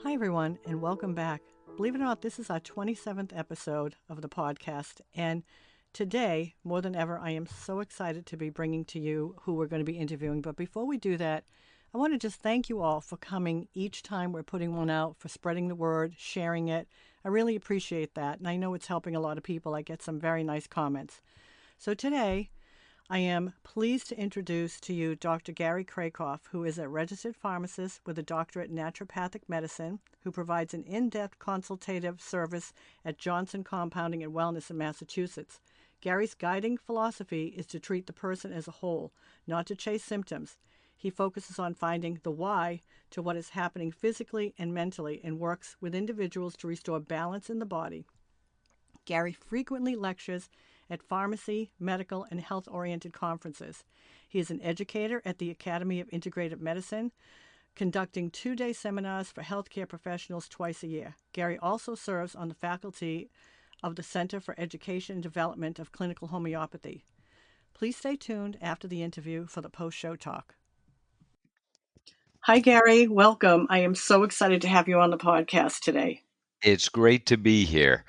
Hi, everyone, and welcome back. Believe it or not, this is our 27th episode of the podcast. And today, more than ever, I am so excited to be bringing to you who we're going to be interviewing. But before we do that, I want to just thank you all for coming each time we're putting one out, for spreading the word, sharing it. I really appreciate that. And I know it's helping a lot of people. I get some very nice comments. So today, I am pleased to introduce to you Dr. Gary Kracoff, who is a registered pharmacist with a doctorate in naturopathic medicine, who provides an in-depth consultative service at Johnson Compounding and Wellness in Massachusetts. Gary's guiding philosophy is to treat the person as a whole, not to chase symptoms. He focuses on finding the why to what is happening physically and mentally and works with individuals to restore balance in the body. Gary frequently lectures at pharmacy, medical, and health-oriented conferences. He is an educator at the Academy of Integrative Medicine, conducting 2-day seminars for healthcare professionals twice a year. Gary also serves on the faculty of the Center for Education and Development of Clinical Homeopathy. Please stay tuned after the interview for the post-show talk. Hi, Gary. Welcome. I am so excited to have you on the podcast today. It's great to be here.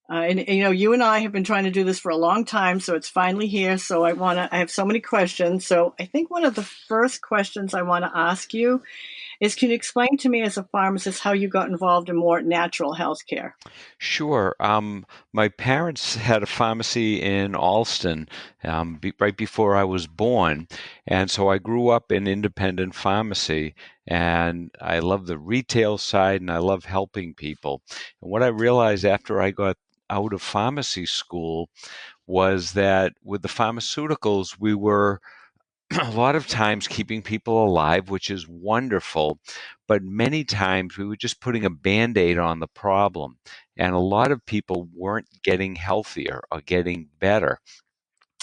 You and I have been trying to do this for a long time, so it's finally here. So I have so many questions. So I think one of the first questions I want to ask you is, can you explain to me as a pharmacist how you got involved in more natural healthcare? Sure. My parents had a pharmacy in Alston right before I was born, and so I grew up in independent pharmacy, and I love the retail side, and I love helping people. And what I realized after I got out of pharmacy school was that with the pharmaceuticals, we were a lot of times keeping people alive, which is wonderful, but many times we were just putting a Band-Aid on the problem. And a lot of people weren't getting healthier or getting better.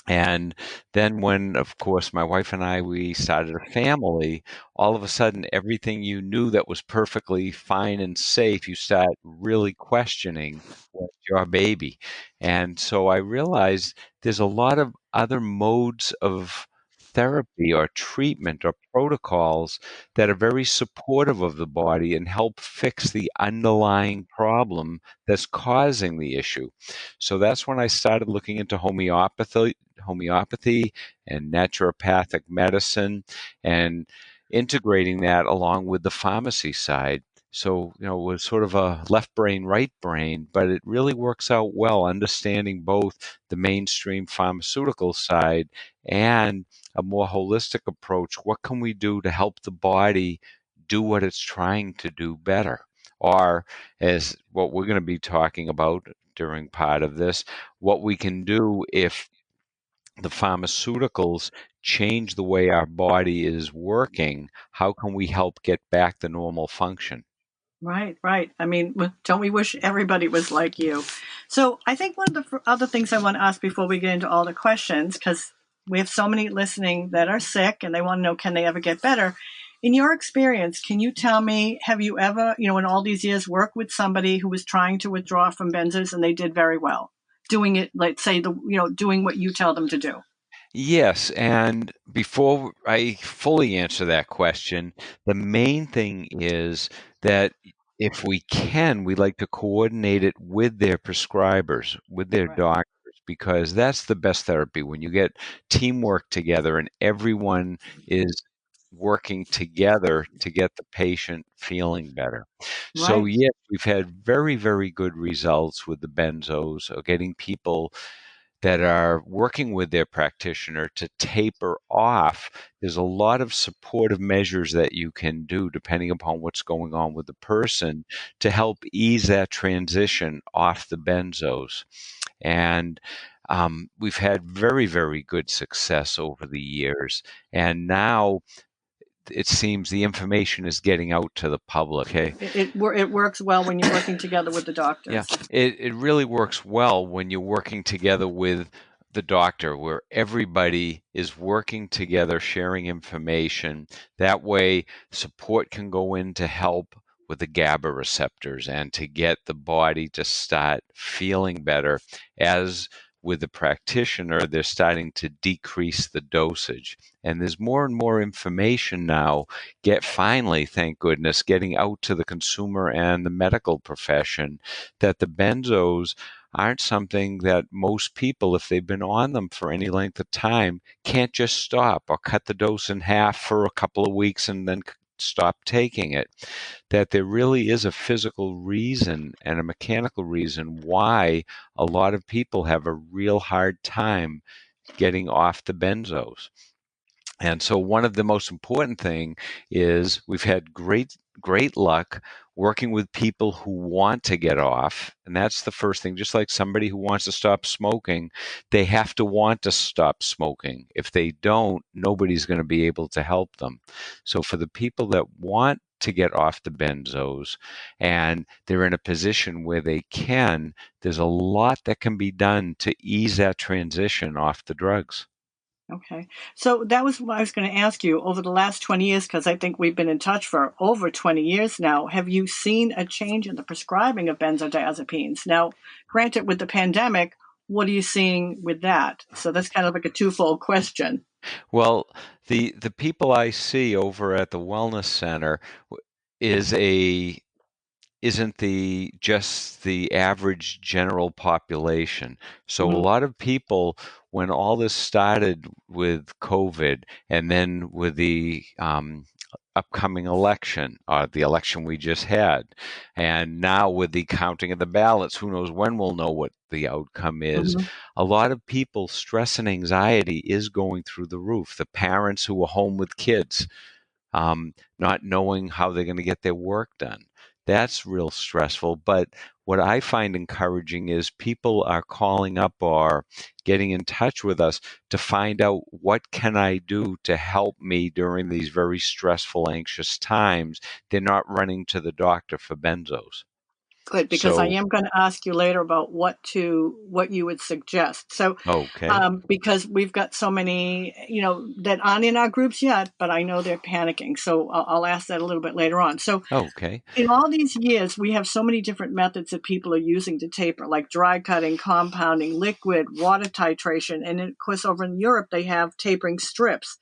And then when, of course, my wife and we started a family, all of a sudden, everything you knew that was perfectly fine and safe, you start really questioning what's your baby. And so I realized there's a lot of other modes of therapy or treatment or protocols that are very supportive of the body and help fix the underlying problem that's causing the issue. So that's when I started looking into homeopathy and naturopathic medicine and integrating that along with the pharmacy side. So, it was sort of a left brain, right brain, but it really works out well, understanding both the mainstream pharmaceutical side and a more holistic approach. What can we do to help the body do what it's trying to do better? Or, as what we're going to be talking about during part of this, what we can do if the pharmaceuticals change the way our body is working, how can we help get back the normal function? Right, right. I mean, don't we wish everybody was like you? So I think one of the other things I want to ask before we get into all the questions, because we have so many listening that are sick and they want to know, can they ever get better? In your experience, can you tell me, have you ever, in all these years, worked with somebody who was trying to withdraw from benzos and they did very well, doing it, let's say, doing what you tell them to do? Yes, and before I fully answer that question, the main thing is that if we can, we like to coordinate it with their prescribers, with their Right. doctors, because that's the best therapy when you get teamwork together and everyone is working together to get the patient feeling better. So, Right. yes, we've had very, very good results with the benzos of getting people that are working with their practitioner to taper off. There's a lot of supportive measures that you can do depending upon what's going on with the person to help ease that transition off the benzos. And we've had very, very good success over the years. And now it seems the information is getting out to the public. Hey, It works well when you're working together with the yeah, doctors. it really works well when you're working together with the doctor, where everybody is working together, sharing information. That way, support can go in to help with the Gaba receptors and to get the body to start feeling better as with the practitioner, they're starting to decrease the dosage. And there's more and more information now, finally, thank goodness, getting out to the consumer and the medical profession that the benzos aren't something that most people, if they've been on them for any length of time, can't just stop or cut the dose in half for a couple of weeks and then stop taking it. That there really is a physical reason and a mechanical reason why a lot of people have a real hard time getting off the benzos. And so one of the most important thing is we've had great luck working with people who want to get off. And that's the first thing. Just like somebody who wants to stop smoking, they have to want to stop smoking. If they don't, nobody's going to be able to help them. So for the people that want to get off the benzos and they're in a position where they can, there's a lot that can be done to ease that transition off the drugs. Okay. So that was what I was going to ask you. Over the last 20 years, because I think we've been in touch for over 20 years now, have you seen a change in the prescribing of benzodiazepines? Now, granted, with the pandemic, what are you seeing with that? So that's kind of like a twofold question. Well, the people I see over at the wellness center is a isn't just the average general population. So a Mhm. lot of people, when all this started with COVID, and then with the upcoming election, the election we just had, and now with the counting of the ballots, who knows when we'll know what the outcome is. Mhm. A lot of people, stress and anxiety is going through the roof. The parents who are home with kids, not knowing how they're going to get their work done. That's real stressful. But what I find encouraging is people are calling up or getting in touch with us to find out what can I do to help me during these very stressful, anxious times. They're not running to the doctor for benzos. Good, because I So, am going to ask you later about what you would suggest. So, okay. because we've got so many, that aren't in our groups yet, but I know they're panicking. So I'll ask that a little bit later on. So Okay. in all these years, we have so many different methods that people are using to taper, like dry cutting, compounding, liquid, water titration, and of course, over in Europe, they have tapering strips.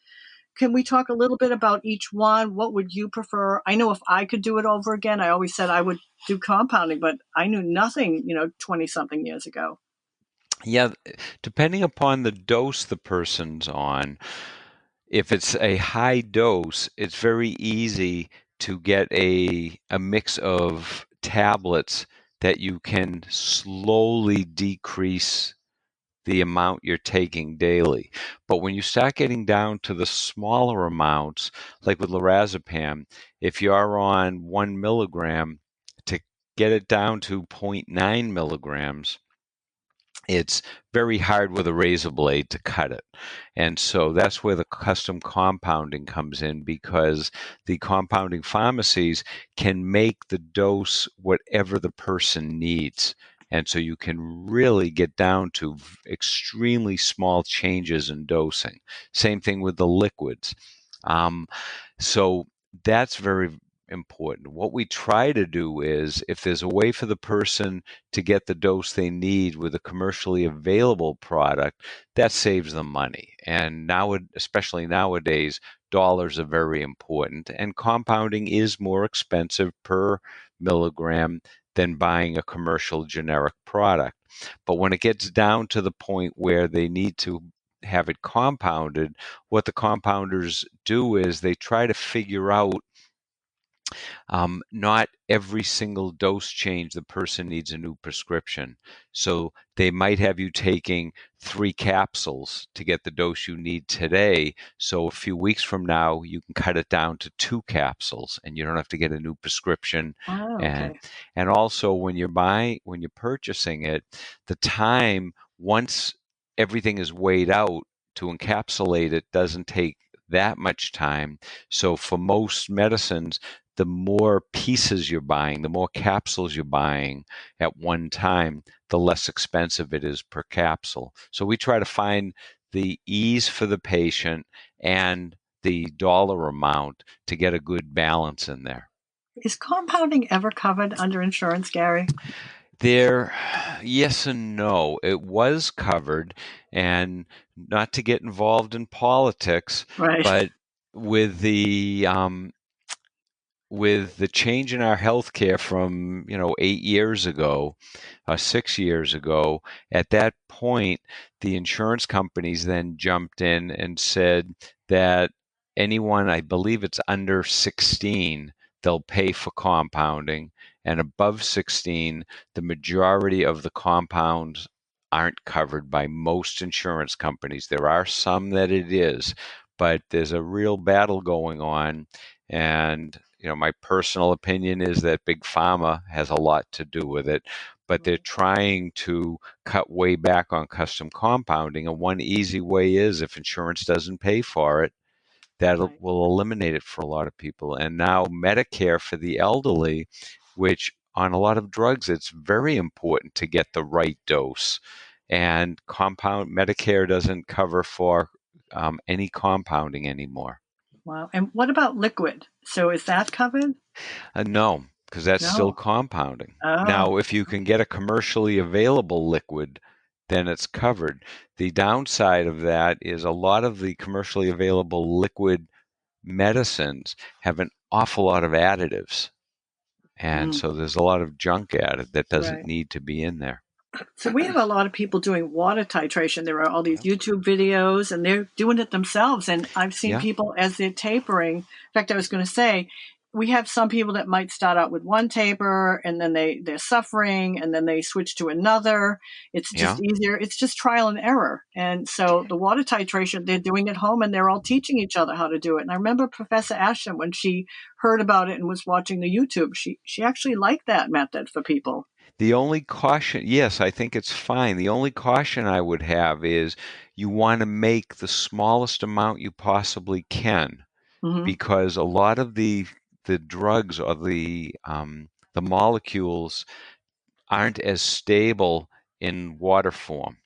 Can we talk a little bit about each one? What would you prefer? I know if I could do it over again, I always said I would do compounding, but I knew nothing, 20 something years ago. Yeah, depending upon the dose the person's on, if it's a high dose, it's very easy to get a mix of tablets that you can slowly decrease the amount you're taking daily. But when you start getting down to the smaller amounts, like with lorazepam, if you're on 1 milligram, to get it down to zero point 0.9 milligrams, it's very hard with a razor blade to cut it. And so that's where the custom compounding comes in, because the compounding pharmacies can make the dose whatever the person needs. And so you can really get down to extremely small changes in dosing. Same thing with the liquids. Um, so that's very important. What we try to do is, if there's a way for the person to get the dose they need with a commercially available product, that saves them money. And now, especially nowadays, dollars are very important, and compounding is more expensive per milligram than buying a commercial generic product. But when it gets down to the point where they need to have it compounded, what the compounders do is they try to figure out, not every single dose change the person needs a new prescription. So they might have you taking 3 capsules to get the dose you need today. So a few weeks from now, you can cut it down to 2 capsules, and you don't have to get a new prescription. Oh, And okay. and also when you're purchasing it, the time, once everything is weighed out, to encapsulate it doesn't take that much time. So for most medicines, the more pieces you're buying, the more capsules you're buying at one time, the less expensive it is per capsule. So we try to find the ease for the patient and the dollar amount to get a good balance in there. Is compounding ever covered under insurance, Gary? There, yes and no. It was covered, and not to get involved in politics, Right. but with the change in our healthcare from 8 years ago, 6 years ago, at that point, the insurance companies then jumped in and said that anyone, I believe it's under 16, they'll pay for compounding, and above 16, the majority of the compounds aren't covered by most insurance companies. There are some that it is, but there's a real battle going on, and my personal opinion is that big pharma has a lot to do with it, but they're trying to cut way back on custom compounding. And one easy way is, if insurance doesn't pay for it, that Right. will eliminate it for a lot of people. And now Medicare for the elderly, which on a lot of drugs, it's very important to get the right dose. And Medicare doesn't cover for any compounding anymore. Wow. And what about liquid? So is that covered? No, because that's still No. compounding. Oh, Now, if you can get a commercially available liquid, then it's covered. The downside of that is a lot of the commercially available liquid medicines have an awful lot of additives. And mm, so there's a lot of junk added that doesn't right. need to be in there. So we have a lot of people doing water titration. There are all these Yeah. YouTube videos, and they're doing it themselves. And I've seen Yeah. people as they're tapering. In fact, I was going to say, we have some people that might start out with one taper, and then they're suffering, and then they switch to another. It's just Yeah. easier. It's just trial and error. And so the water titration they're doing at home, and they're all teaching each other how to do it. And I remember Professor Ashton, when she heard about it and was watching the YouTube, she actually liked that method for people. The only caution, yes, I think it's fine. The only caution I would have is you want to make the smallest amount you possibly can, Hmm. because a lot of the drugs or the molecules aren't as stable in water form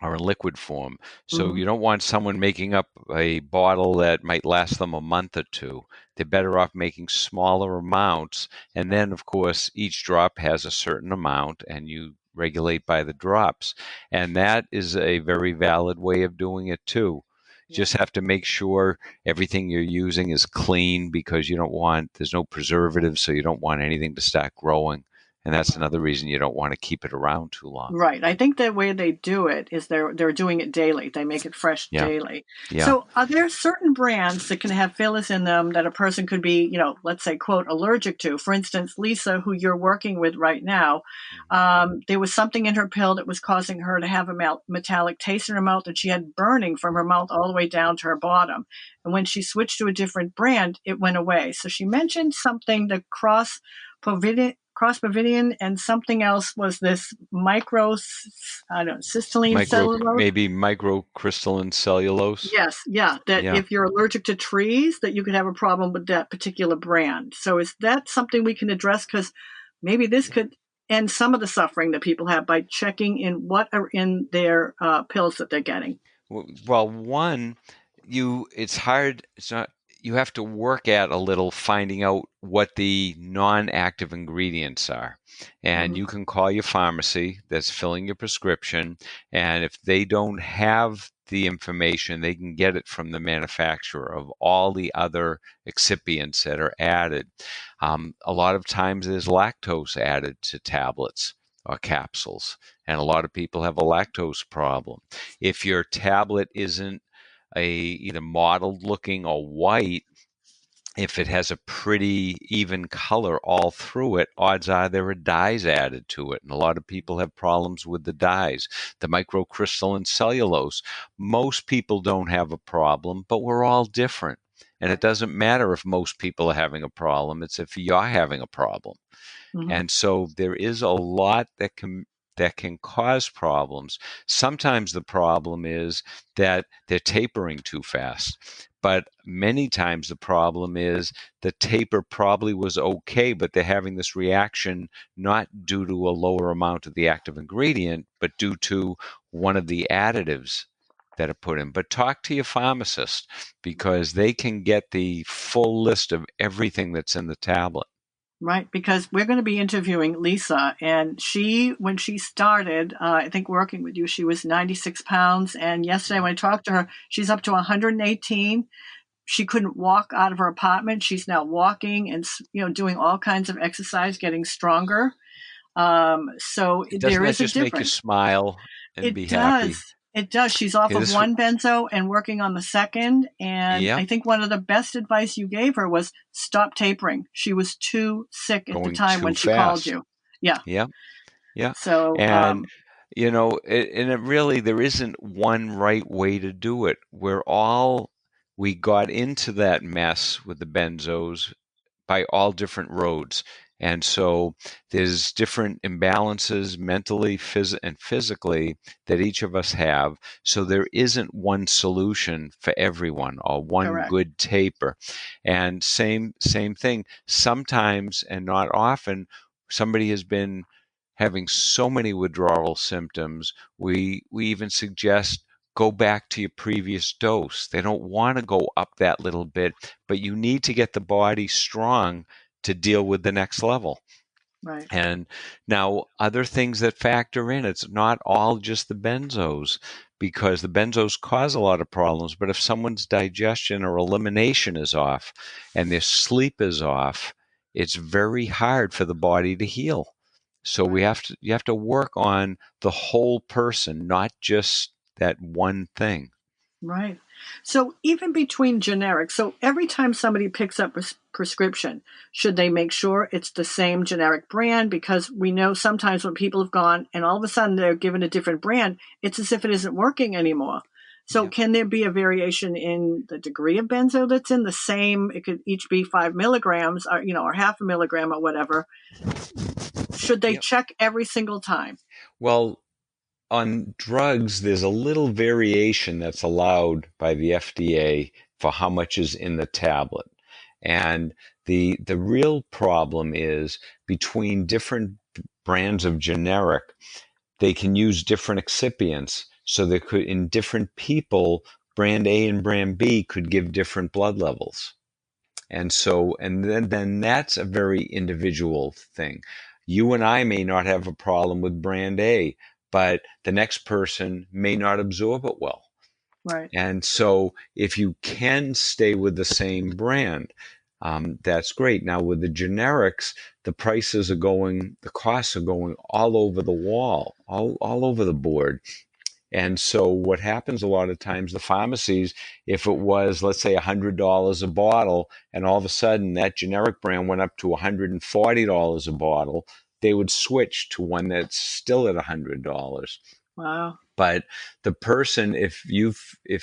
or in liquid form. So Hmm. you don't want someone making up a bottle that might last them a month or two. They're better off making smaller amounts. And then, of course, each drop has a certain amount, and you regulate by the drops. And that is a very valid way of doing it too. You Yeah. just have to make sure everything you're using is clean, because there's no preservatives, so you don't want anything to start growing. And that's Right. another reason you don't want to keep it around too long. Right. I think the way they do it is they're doing it daily. They make it fresh Yeah. daily. Yeah. So are there certain brands that can have fillers in them that a person could be, let's say, quote, allergic to? For instance, Lisa, who you're working with right now, Mhm. there was something in her pill that was causing her to have a metallic taste in her mouth, and she had burning from her mouth all the way down to her bottom. And when she switched to a different brand, it went away. So she mentioned something, the cross-Bovidian, and something else was this I don't know, cysteine cellulose. Maybe microcrystalline cellulose. Yes, yeah, that Yeah. if you're allergic to trees, that you could have a problem with that particular brand. So is that something we can address? Because maybe this Yeah. could end some of the suffering that people have by checking in what are in their pills that they're getting. Well, one, it's hard. It's not. You have to work at a little finding out what the non-active ingredients are. And Hmm. you can call your pharmacy that's filling your prescription, and if they don't have the information, they can get it from the manufacturer of all the other excipients that are added. A lot of times there's lactose added to tablets or capsules, and a lot of people have a lactose problem. If your tablet isn't either mottled looking or white, if it has a pretty even color all through it, odds are there are dyes added to it. And a lot of people have problems with the dyes. The microcrystalline cellulose, most people don't have a problem, but we're all different. And it Right. doesn't matter if most people are having a problem, it's if you're having a problem. Hmm. And so there is a lot that can cause problems. Sometimes the problem is that they're tapering too fast. But many times the problem is the taper probably was okay, but they're having this reaction not due to a lower amount of the active ingredient, but due to one of the additives that are put in. But talk to your pharmacist, because they can get the full list of everything that's in the tablet. Right, because we're going to be interviewing Lisa, and when she started, I think working with you, she was 96 pounds. And yesterday, when I talked to her, she's up to 118. She couldn't walk out of her apartment. She's now walking and, doing all kinds of exercise, getting stronger. So Doesn't there that is a just make you difference. smile and It be does. happy? It does. She's off Okay, of this, one benzo and working on the second. And I yep, think one of the best advice you gave her was stop tapering. She was too sick at the going time too when she called fast. you. Yeah. Yeah, yeah. So, And and it really, there isn't one right way to do it. We got into that mess with the benzos by all different roads. And so there's different imbalances mentally and physically that each of us have. So there isn't one solution for everyone or one correct. good taper. And same thing. Sometimes and not often, somebody has been having so many withdrawal symptoms. We even suggest go back to your previous dose. They don't want to go up that little bit, but you need to get the body strong to deal with the next level. Right. And now other things that factor in, it's not all just the benzos, because the benzos cause a lot of problems. But if someone's digestion or elimination is off and their sleep is off, it's very hard for the body to heal. So Right. you have to work on the whole person, not just that one thing. Right. So even between generics, so every time somebody picks up a prescription, should they make sure it's the same generic brand? Because we know sometimes when people have gone and all of a sudden they're given a different brand, it's as if it isn't working anymore. So Yeah. can there be a variation in the degree of benzo that's in the same? It could each be 5 milligrams, or half a milligram or whatever. Should they Yep. check every single time? Well, on drugs, there's a little variation that's allowed by the FDA for how much is in the tablet. And the real problem is between different brands of generic, they can use different excipients. So they could, in different people, brand A and brand B could give different blood levels. And so, and then that's a very individual thing. You and I may not have a problem with brand A, but the next person may not absorb it well. Right. And so, if you can stay with the same brand, that's great. Now, with the generics, the costs are going all over the wall, all over the board. And so what happens a lot of times, the pharmacies, if it was, let's say, $100 a bottle, and all of a sudden that generic brand went up to $140 a bottle, they would switch to one that's still at $100. Wow. But the person, if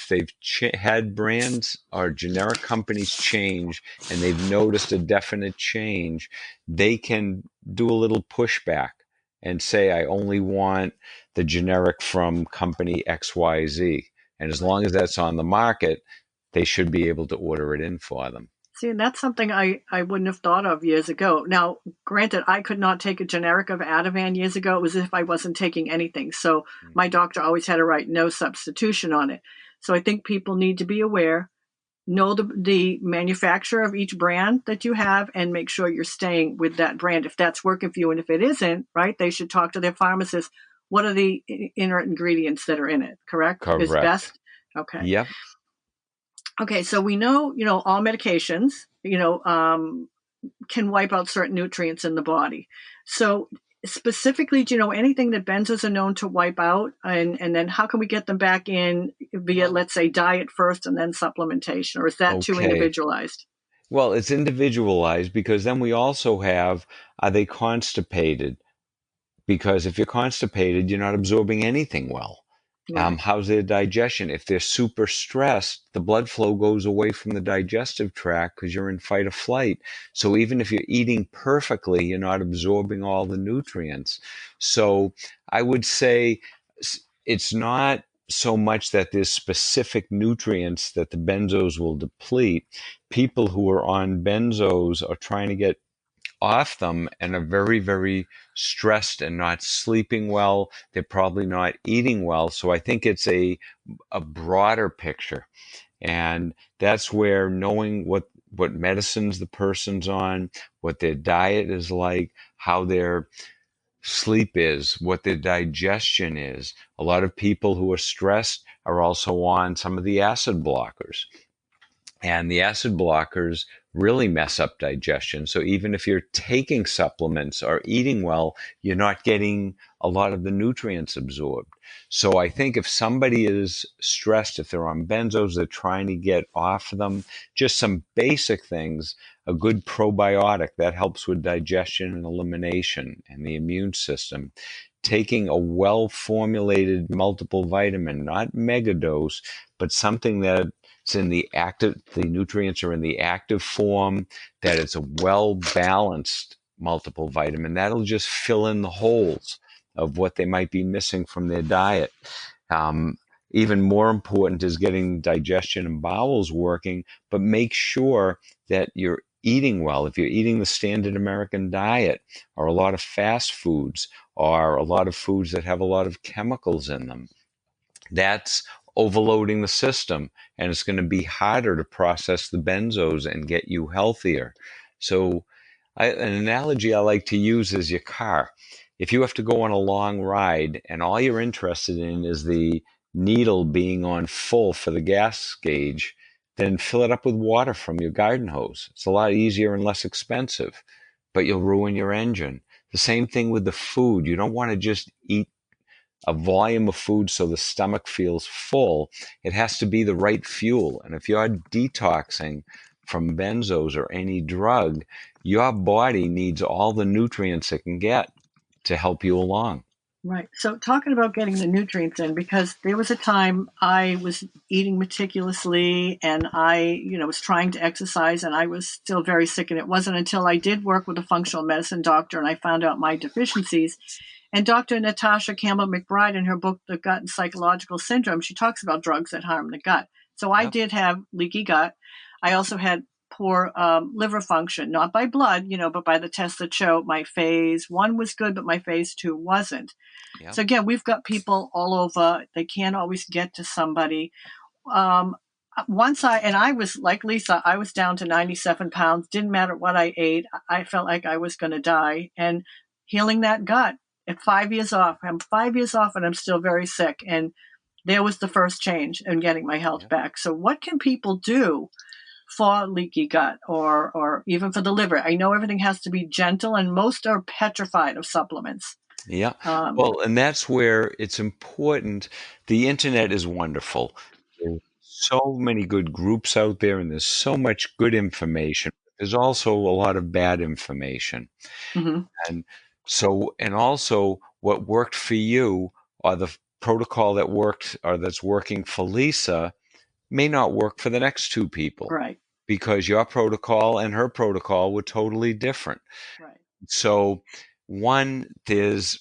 they've had brands or generic companies change and they've noticed a definite change, they can do a little pushback and say, I only want the generic from company XYZ. And as Right. long as that's on the market, they should be able to order it in for them. See, and that's something I wouldn't have thought of years ago. Now, granted, I could not take a generic of Ativan years ago. It was as if I wasn't taking anything. So my Mhm. doctor always had to write no substitution on it. So I think people need to be aware, know the manufacturer of each brand that you have, and make sure you're staying with that brand if that's working for you. And if it isn't, right, they should talk to their pharmacist. What are the inert ingredients that are in it? Correct? Is Correct. best? Okay. Yep. Okay, so we know, all medications, can wipe out certain nutrients in the body. So specifically, do you know anything that benzos are known to wipe out? And then how can we get them back in via, Well, let's say, diet first and then supplementation? Or is that too okay. individualized? Well, it's individualized because then we also have, are they constipated? Because if you're constipated, you're not absorbing anything well. Right, How's their digestion? If they're super stressed, the blood flow goes away from the digestive tract because you're in fight or flight. So even if you're eating perfectly, you're not absorbing all the nutrients. So I would say it's not so much that there's specific nutrients that the benzos will deplete. People who are on benzos are trying to get off them and are very, very stressed and not sleeping well. They're probably not eating well. So I think it's a broader picture. And that's where knowing what what medicines the person's on, what their diet is like, how their sleep is, what their digestion is. A lot of people who are stressed are also on some of the acid blockers. And the acid blockers really mess up digestion. So even if you're taking supplements or eating well, you're not getting a lot of the nutrients absorbed. So I think if somebody is stressed, if they're on benzos, they're trying to get off of them, just some basic things, a good probiotic that helps with digestion and elimination and the immune system. Taking a well formulated multiple vitamin, not mega dose, but something that it's in the active, the nutrients are in the active form, that it's a well balanced multiple vitamin. That'll just fill in the holes of what they might be missing from their diet. Um, Even more important is getting digestion and bowels working, but make sure that you're eating well. If you're eating the standard American diet, or a lot of fast foods, or a lot of foods that have a lot of chemicals in them, that's overloading the system, and it's going to be harder to process the benzos and get you healthier. So an analogy I like to use is your car. If you have to go on a long ride and all you're interested in is the needle being on full for the gas gauge, then fill it up with water from your garden hose. It's a lot easier and less expensive, but you'll ruin your engine. The same thing with the food. You don't want to just eat a volume of food so the stomach feels full. It has to be the right fuel. And if you're detoxing from benzos or any drug, your body needs all the nutrients it can get to help you along. Right. So talking about getting the nutrients in, because there was a time I was eating meticulously and I, was trying to exercise and I was still very sick. And it wasn't until I did work with a functional medicine doctor and I found out my deficiencies. And Dr. Natasha Campbell McBride, in her book, The Gut and Psychological Syndrome, she talks about drugs that harm the gut. So I did have leaky gut. I also had poor liver function, not by blood, but by the tests that show my phase 1 was good, but my phase 2 wasn't. Yep. So again, we've got people all over. They can't always get to somebody. Once I was like Lisa, I was down to 97 pounds. Didn't matter what I ate. I felt like I was going to die. And healing that gut at 5 years off, I'm 5 years off and I'm still very sick. And there was the first change in getting my health back. So what can people do for leaky gut or even for the liver? I know everything has to be gentle and most are petrified of supplements. Yeah. Well, and that's where it's important. The internet is wonderful. There's so many good groups out there and there's so much good information. There's also a lot of bad information. Mm-hmm. And also what worked for you or the protocol that worked or that's working for Lisa may not work for the next two people. Right. Because your protocol and her protocol were totally different. Right. So there's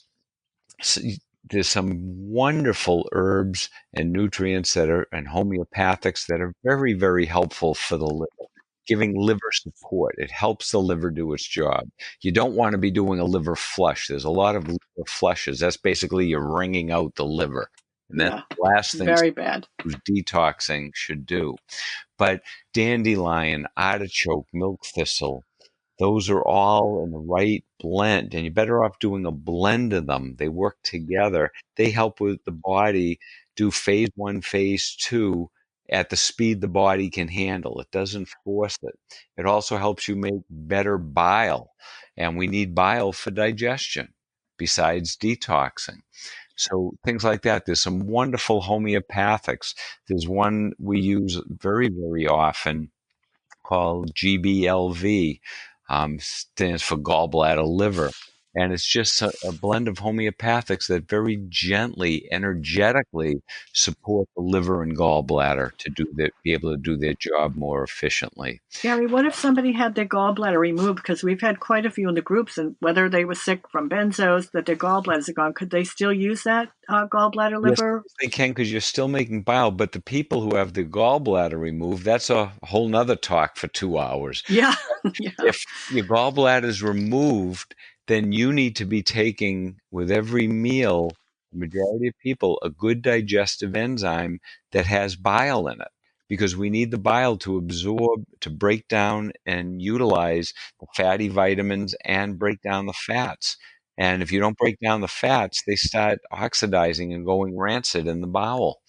some wonderful herbs and nutrients and homeopathics that are very, very helpful for the liver, giving liver support. It helps the liver do its job. You don't want to be doing a liver flush. There's a lot of liver flushes. That's basically you're wringing out the liver. And that's the last thing very bad who's detoxing should do. But dandelion, artichoke, milk thistle, those are all in the right blend. And you're better off doing a blend of them. They work together. They help with the body do phase 1, phase 2 at the speed the body can handle. It doesn't force it. It also helps you make better bile. And we need bile for digestion besides detoxing. So things like that. There's some wonderful homeopathics. There's one we use very, very often called GBLV, stands for gallbladder liver. And it's just a blend of homeopathics that very gently, energetically support the liver and gallbladder to be able to do their job more efficiently. Gary, what if somebody had their gallbladder removed? Because we've had quite a few in the groups, and whether they were sick from benzos, that their gallbladders are gone, could they still use that gallbladder liver? Yes, they can, because you're still making bile. But the people who have the gallbladder removed, that's a whole nother talk for 2 hours. Yeah. If your gallbladder is removed, then you need to be taking with every meal, the majority of people, a good digestive enzyme that has bile in it. because we need the bile to absorb, to break down and utilize the fatty vitamins and break down the fats. And if you don't break down the fats, they start oxidizing and going rancid in the bowel.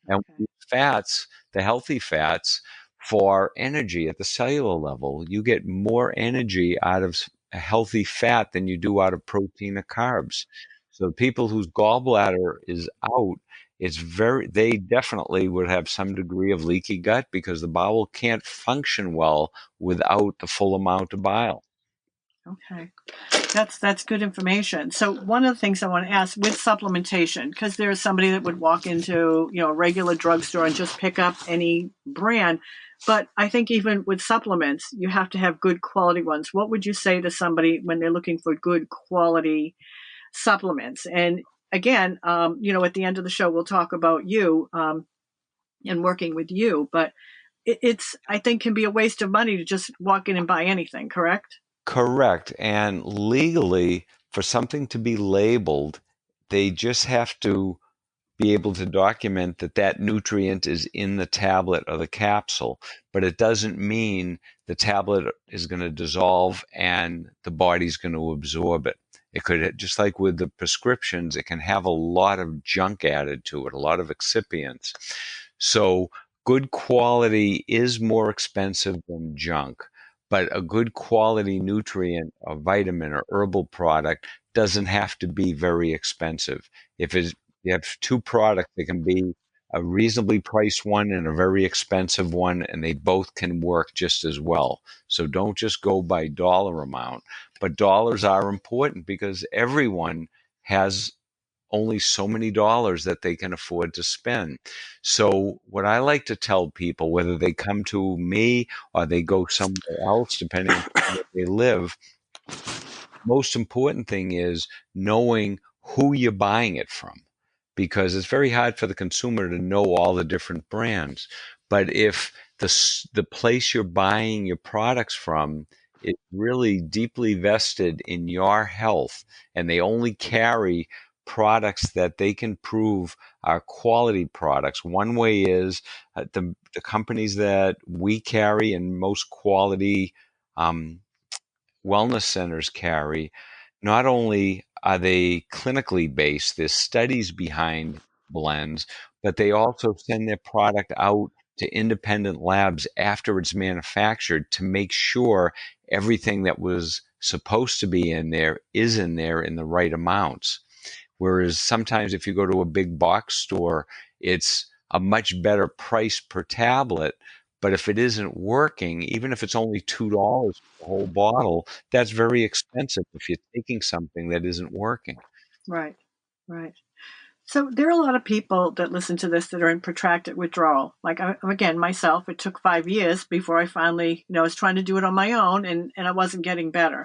And we Okay. use fats, the healthy fats, for energy at the cellular level. You get more energy out of a healthy fat than you do out of protein or carbs. So people whose gallbladder is out, they definitely would have some degree of leaky gut because the bowel can't function well without the full amount of bile. Okay. That's good information. So one of the things I want to ask with supplementation, because there's somebody that would walk into, a regular drugstore and just pick up any brand. But I think even with supplements, you have to have good quality ones. What would you say to somebody when they're looking for good quality supplements? And again, at the end of the show, we'll talk about you and working with you. But it's, I think, can be a waste of money to just walk in and buy anything, correct? Correct. And legally, for something to be labeled, they just have to be able to document that that nutrient is in the tablet or the capsule, but it doesn't mean the tablet is going to dissolve and the body's going to absorb it. It could, just like with the prescriptions, it can have a lot of junk added to it, a lot of excipients. So good quality is more expensive than junk, but a good quality nutrient, a vitamin or herbal product doesn't have to be very expensive. If it's You have two products that can be a reasonably priced one and a very expensive one, and they both can work just as well. So don't just go by dollar amount. But dollars are important because everyone has only so many dollars that they can afford to spend. So what I like to tell people, whether they come to me or they go somewhere else, depending on where they live, most important thing is knowing who you're buying it from, because it's very hard for the consumer to know all the different brands. But if the place you're buying your products from is really deeply vested in your health, and they only carry products that they can prove are quality products. One way is the companies that we carry and most quality um, wellness centers carry, not only are they clinically based, there's studies behind blends, but they also send their product out to independent labs after it's manufactured to make sure everything that was supposed to be in there is in there in the right amounts. Whereas sometimes if you go to a big box store, it's a much better price per tablet. But if it isn't working, even if it's only $2 for the whole bottle, that's very expensive if you're taking something that isn't working. Right. Right. So there are a lot of people that listen to this that are in protracted withdrawal. Like again, myself, it took 5 years before I finally, I was trying to do it on my own and I wasn't getting better.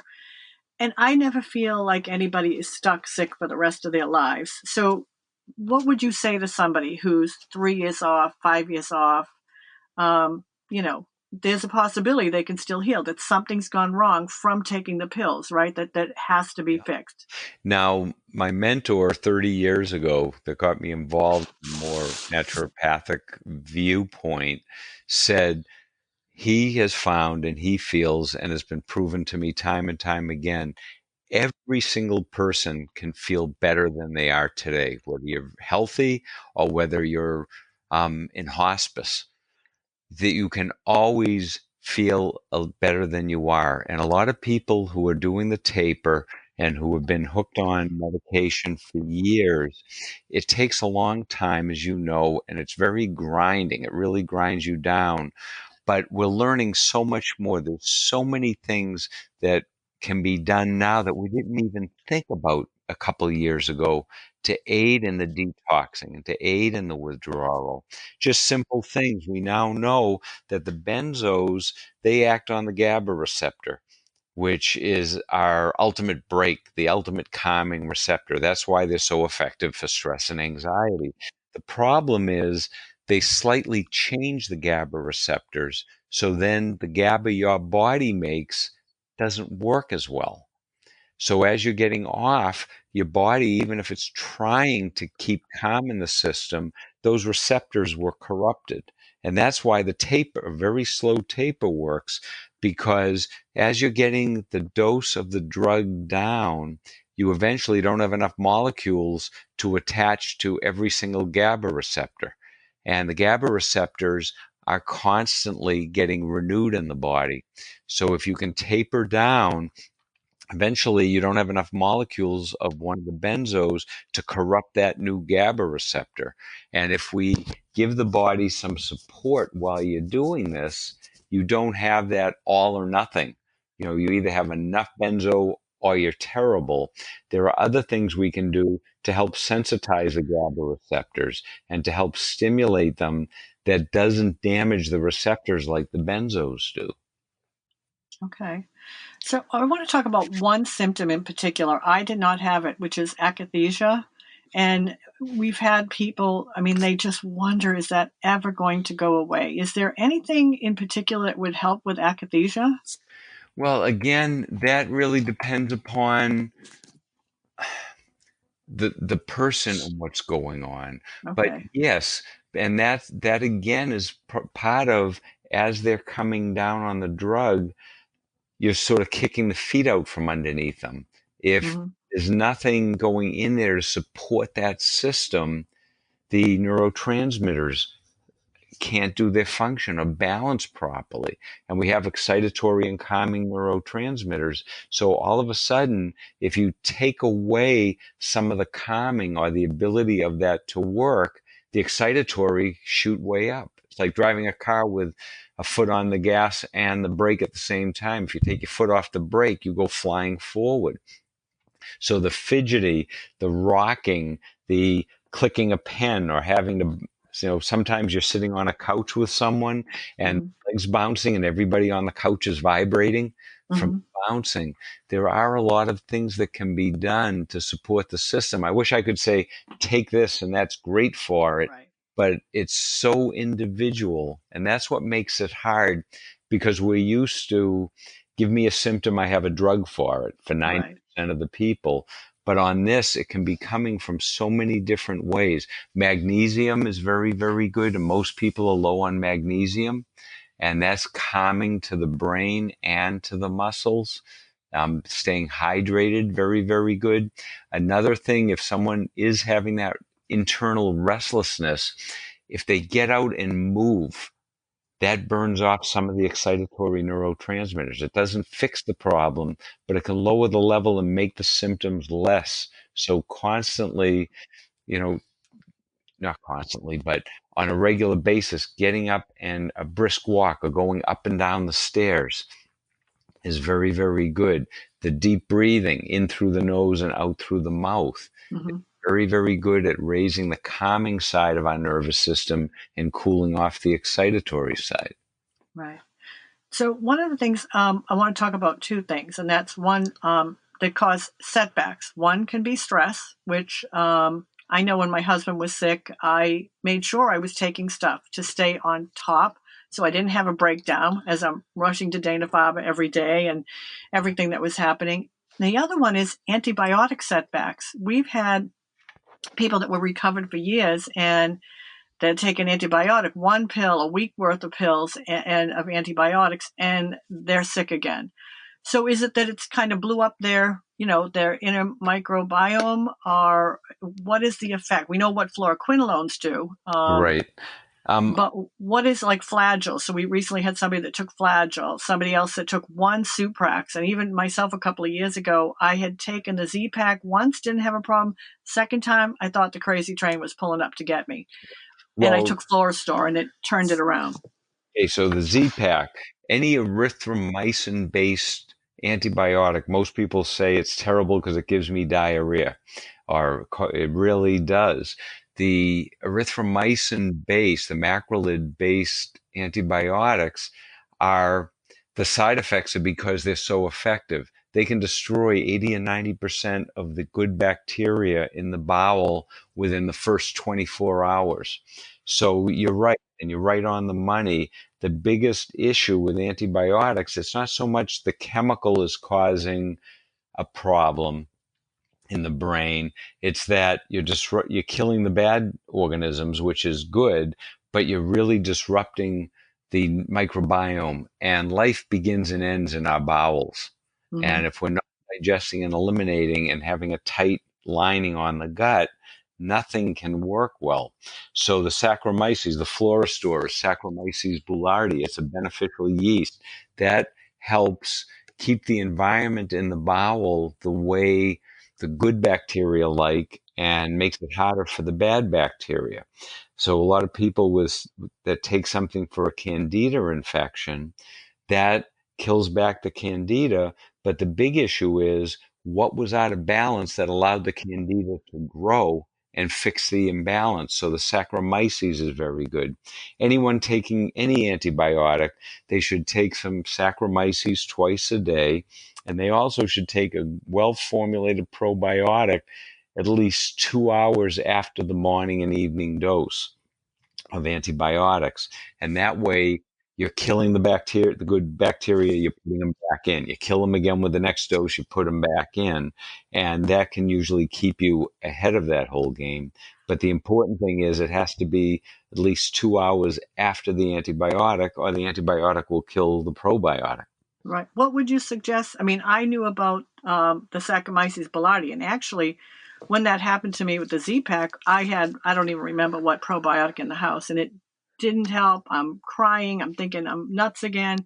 And I never feel like anybody is stuck sick for the rest of their lives. So what would you say to somebody who's 3 years off, 5 years off? Um, you know, there's a possibility they can still heal, that something's gone wrong from taking the pills, right? That has to be Yeah. fixed. Now, my mentor 30 years ago that got me involved in more naturopathic viewpoint said he has found and he feels and has been proven to me time and time again, every single person can feel better than they are today, whether you're healthy or whether you're in hospice, that you can always feel better than you are. And a lot of people who are doing the taper and who have been hooked on medication for years, it takes a long time, as you know, and it's very grinding. It really grinds you down, but we're learning so much more. There's so many things that can be done now that we didn't even think about a couple of years ago to aid in the detoxing and to aid in the withdrawal. Just simple things. We now know that the benzos, they act on the GABA receptor, which is our ultimate break, the ultimate calming receptor. That's why they're so effective for stress and anxiety. The problem is they slightly change the GABA receptors, so then the GABA your body makes doesn't work as well. So as you're getting off, your body, even if it's trying to keep calm in the system, those receptors were corrupted. And that's why the taper, a very slow taper, works, because as you're getting the dose of the drug down, you eventually don't have enough molecules to attach to every single GABA receptor. And the GABA receptors are constantly getting renewed in the body. So if you can taper down, eventually you don't have enough molecules of one of the benzos to corrupt that new GABA receptor. And if we give the body some support while you're doing this, you don't have that all or nothing. You either have enough benzo or you're terrible. There are other things we can do to help sensitize the GABA receptors and to help stimulate them that doesn't damage the receptors like the benzos do. Okay. So I want to talk about one symptom in particular. I did not have it, which is akathisia. And we've had people, they just wonder, is that ever going to go away? Is there anything in particular that would help with akathisia? Well, again, that really depends upon the person and what's going on. But Okay. yes, and that again is part of, as they're coming down on the drug, you're sort of kicking the feet out from underneath them. If Mm-hmm. there's nothing going in there to support that system, the neurotransmitters can't do their function or balance properly. And we have excitatory and calming neurotransmitters. So all of a sudden, if you take away some of the calming or the ability of that to work, the excitatory shoot way up. It's like driving a car with a foot on the gas and the brake at the same time. If you take your foot off the brake, you go flying forward. So the fidgety, the rocking, the clicking a pen or having to, sometimes you're sitting on a couch with someone and Mm-hmm. legs bouncing and everybody on the couch is vibrating from Mm-hmm. bouncing. There are a lot of things that can be done to support the system. I wish I could say, take this and that's great for it, Right. but it's so individual. And that's what makes it hard, because we're used to, give me a symptom, I have a drug for it for 90% Right. of the people. But on this, it can be coming from so many different ways. Magnesium is very, very good, and most people are low on magnesium, and that's calming to the brain and to the muscles. Staying hydrated, very, very good. Another thing, if someone is having that internal restlessness, if they get out and move, that burns off some of the excitatory neurotransmitters. It doesn't fix the problem, but it can lower the level and make the symptoms less. So constantly, you know, not constantly, but on a regular basis, getting up and a brisk walk or going up and down the stairs is very, very good. The deep breathing in through the nose and out through the mouth, Mm-hmm. very, very good at raising the calming side of our nervous system and cooling off the excitatory side. Right. So one of the things I want to talk about, two things, and that's one that cause setbacks. One can be stress, which I know when my husband was sick, I made sure I was taking stuff to stay on top, so I didn't have a breakdown as I'm rushing to Dana-Farber every day and everything that was happening. The other one is antibiotic setbacks. We've had people that were recovered for years and that take an antibiotic, one pill, a week worth of pills and of antibiotics, and they're sick again. So is it that it's kind of blew up their inner microbiome, or what is the effect? We know what fluoroquinolones do, Right. but what is like Flagyl? So we recently had somebody that took Flagyl, somebody else that took one Suprax, and even myself a couple of years ago, I had taken the Z-Pack once, didn't have a problem. Second time, I thought the crazy train was pulling up to get me. And I Well, took Fluorostor, and it turned it around. okay, so the Z-Pack, any erythromycin-based antibiotic, most people say it's terrible because it gives me diarrhea, or it really does. The erythromycin-based, the macrolide-based antibiotics are, the side effects are because they're so effective. They can destroy 80 and 90% of the good bacteria in the bowel within the first 24 hours. So you're right, and you're right on the money. The biggest issue with antibiotics, it's not so much the chemical is causing a problem in the brain. It's that you're killing the bad organisms, which is good, but you're really disrupting the microbiome, and life begins and ends in our bowels. Mm-hmm. And if we're not digesting and eliminating and having a tight lining on the gut, nothing can work well. So the Saccharomyces, the Florastores, Saccharomyces boulardii, it's a beneficial yeast that helps keep the environment in the bowel the way the good bacteria like, and makes it harder for the bad bacteria. So a lot of people that take something for a candida infection, that kills back the candida. But the big issue is what was out of balance that allowed the candida to grow and fix the imbalance. So the Saccharomyces is very good. Anyone taking any antibiotic, they should take some Saccharomyces twice a day. And they also should take a well-formulated probiotic at least 2 hours after the morning and evening dose of antibiotics. And that way you're killing the bacteria, the good bacteria, you're putting them back in. You kill them again with the next dose, you put them back in. And that can usually keep you ahead of that whole game. But the important thing is it has to be at least 2 hours after the antibiotic, or the antibiotic will kill the probiotic. Right. What would you suggest? I mean, I knew about the Saccharomyces boulardii, and actually, when that happened to me with the Z-Pack, I don't even remember what probiotic in the house, and it didn't help. I'm crying. I'm thinking I'm nuts again.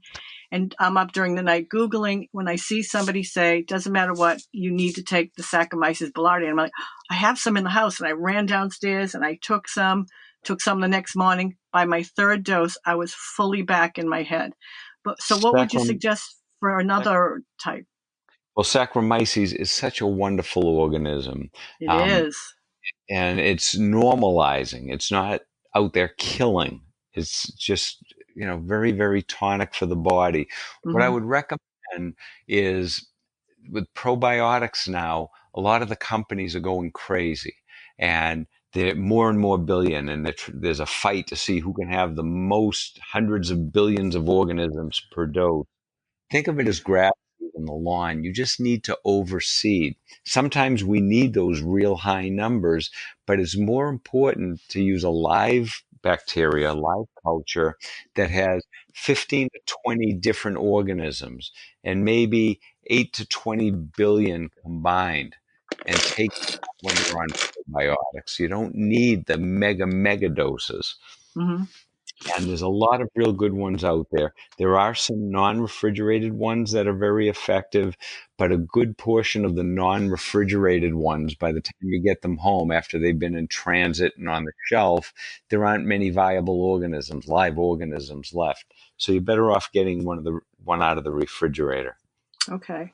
And I'm up during the night Googling. When I see somebody say, doesn't matter what, you need to take the Saccharomyces boulardii. And I'm like, I have some in the house. And I ran downstairs and I took some the next morning. By my third dose, I was fully back in my head. But so what would you Saccharom- suggest for another type? well, Saccharomyces is such a wonderful organism. It Um, is. and it's normalizing. It's not out there killing. It's just, very, very tonic for the body. What I Mm-hmm. would recommend is with probiotics now, a lot of the companies are going crazy, and they're more and more billion, and there's a fight to see who can have the most hundreds of billions of organisms per dose. Think of it as grass in the lawn. You just need to overseed. Sometimes we need those real high numbers, but it's more important to use a live bacteria, live culture that has 15 to 20 different organisms and maybe 8 to 20 billion combined, and take that when you're on probiotics. You don't need the mega doses. Mm-hmm. And there's a lot of real good ones out there. There are some non-refrigerated ones that are very effective, but a good portion of the non-refrigerated ones, by the time you get them home after they've been in transit and on the shelf, there aren't many viable organisms, live organisms left. So you're better off getting one out of the refrigerator. Okay.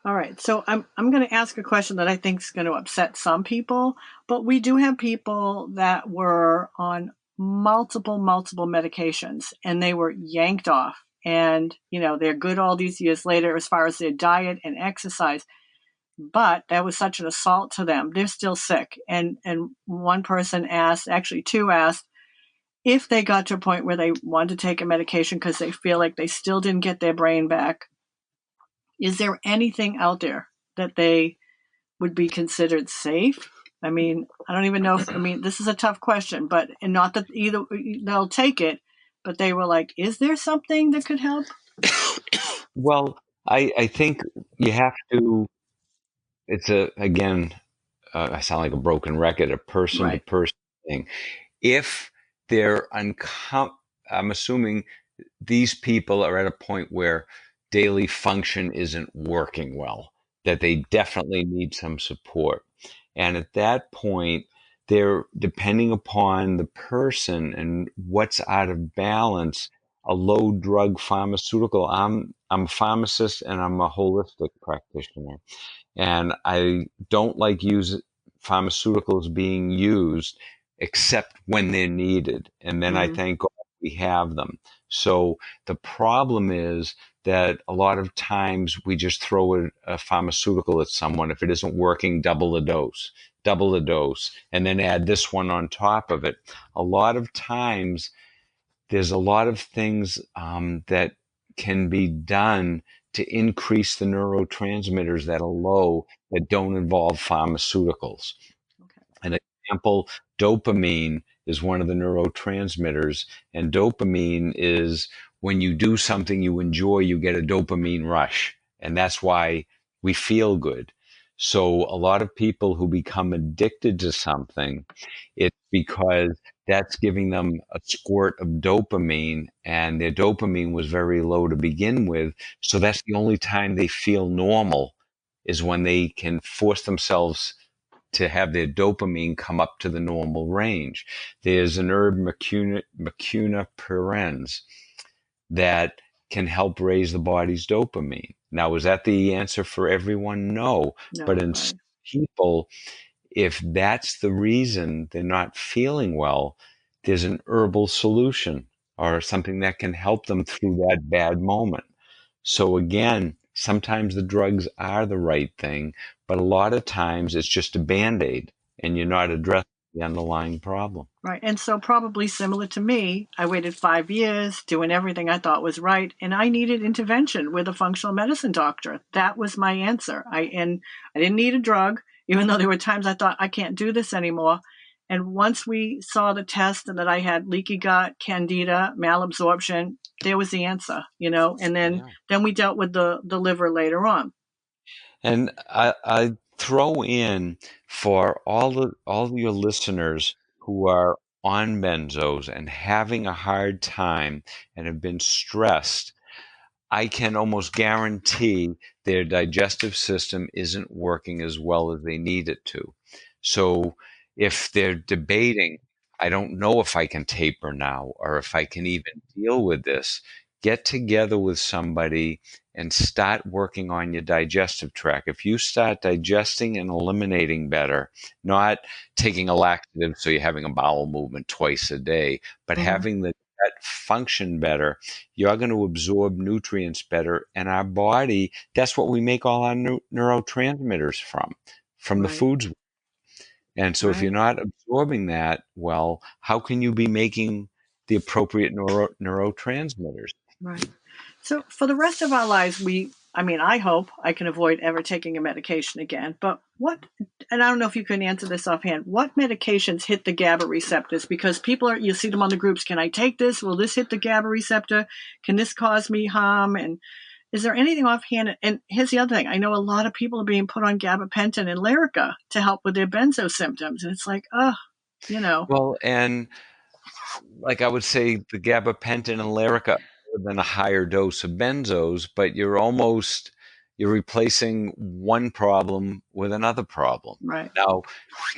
All right. So I'm going to ask a question that I think is going to upset some people, but we do have people that were on multiple medications and they were yanked off, and they're good all these years later as far as their diet and exercise, but that was such an assault to them. They're still sick. And one person asked, actually two asked, if they got to a point where they wanted to take a medication because they feel like they still didn't get their brain back, is there anything out there that they would be considered safe? I mean, I don't even know this is a tough question, but and not that either they'll take it, but they were like, is there something that could help? Well, I think you have to, again, I sound like a broken record, a person to Right. person thing. If they're I'm assuming these people are at a point where daily function isn't working well, that they definitely need some support. And at that point, they're depending upon the person and what's out of balance. A low drug pharmaceutical. I'm a pharmacist and I'm a holistic practitioner, and I don't like use pharmaceuticals being used except when they're needed. And then I Mm-hmm. thank God we have them. So the problem is that a lot of times we just throw a pharmaceutical at someone. If it isn't working, double the dose, and then add this one on top of it. A lot of times there's a lot of things that can be done to increase the neurotransmitters that are low that don't involve pharmaceuticals. Okay. An example, dopamine is one of the neurotransmitters, and dopamine is when you do something you enjoy, you get a dopamine rush, and that's why we feel good. So a lot of people who become addicted to something, it's because that's giving them a squirt of dopamine, and their dopamine was very low to begin with. So that's the only time they feel normal, is when they can force themselves to have their dopamine come up to the normal range. There's an herb, Mucuna perens, that can help raise the body's dopamine. Now, is that the answer for everyone? No. No, But in right. people, if that's the reason they're not feeling well, there's an herbal solution or something that can help them through that bad moment. So again, sometimes the drugs are the right thing, but a lot of times it's just a band-aid and you're not addressing the underlying problem. Right. And so probably similar to me, I waited 5 years doing everything I thought was right, and I needed intervention with a functional medicine doctor. That was my answer. I didn't need a drug, even though there were times I thought I can't do this anymore. And once we saw the test and that I had leaky gut, candida, malabsorption, there was the answer, and then we dealt with the liver later on. And I throw in for all your listeners who are on benzos and having a hard time and have been stressed, I can almost guarantee their digestive system isn't working as well as they need it to. So if they're debating, I don't know if I can taper now or if I can even deal with this, get together with somebody and start working on your digestive tract. If you start digesting and eliminating better, not taking a laxative so you're having a bowel movement twice a day, but having the gut function better, you're going to absorb nutrients better. And our body, that's what we make all our neurotransmitters from the Right. foods. And so if you're Right. not absorbing that well, how can you be making the appropriate neurotransmitters? Right. So for the rest of our lives, I hope I can avoid ever taking a medication again. But and I don't know if you can answer this offhand, what medications hit the GABA receptors? Because you see them on the groups. Can I take this? Will this hit the GABA receptor? Can this cause me harm? And is there anything offhand? And here's the other thing. I know a lot of people are being put on gabapentin and Lyrica to help with their benzo symptoms. And it's like, Well, and like I would say, the gabapentin and Lyrica other than a higher dose of benzos, but you're replacing one problem with another problem. right, Now,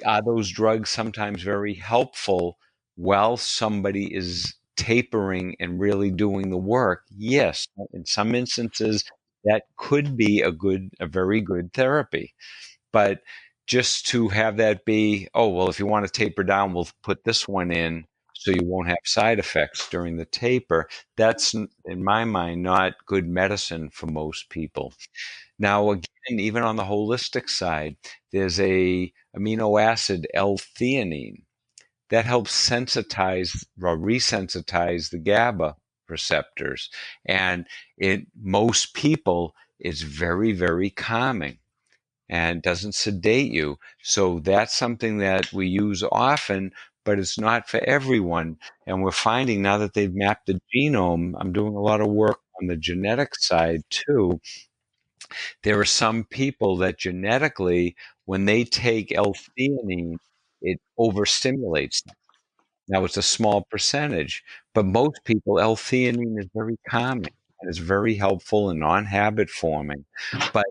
are those drugs sometimes very helpful while somebody is tapering and really doing the work? Yes, in some instances that could be a very good therapy. But just to have that be, oh, well, if you want to taper down, we'll put this one in so you won't have side effects during the taper. That's, in my mind, not good medicine for most people. Now, again, even on the holistic side, there's a amino acid L-theanine that helps sensitize or resensitize the GABA receptors. And most people, it's very, very calming and doesn't sedate you. So that's something that we use often, but it's not for everyone. And we're finding now that they've mapped the genome, I'm doing a lot of work on the genetic side too. There are some people that genetically, when they take L-theanine, it overstimulates them. Now it's a small percentage, but most people, L-theanine is very calming and is very helpful and non-habit forming. But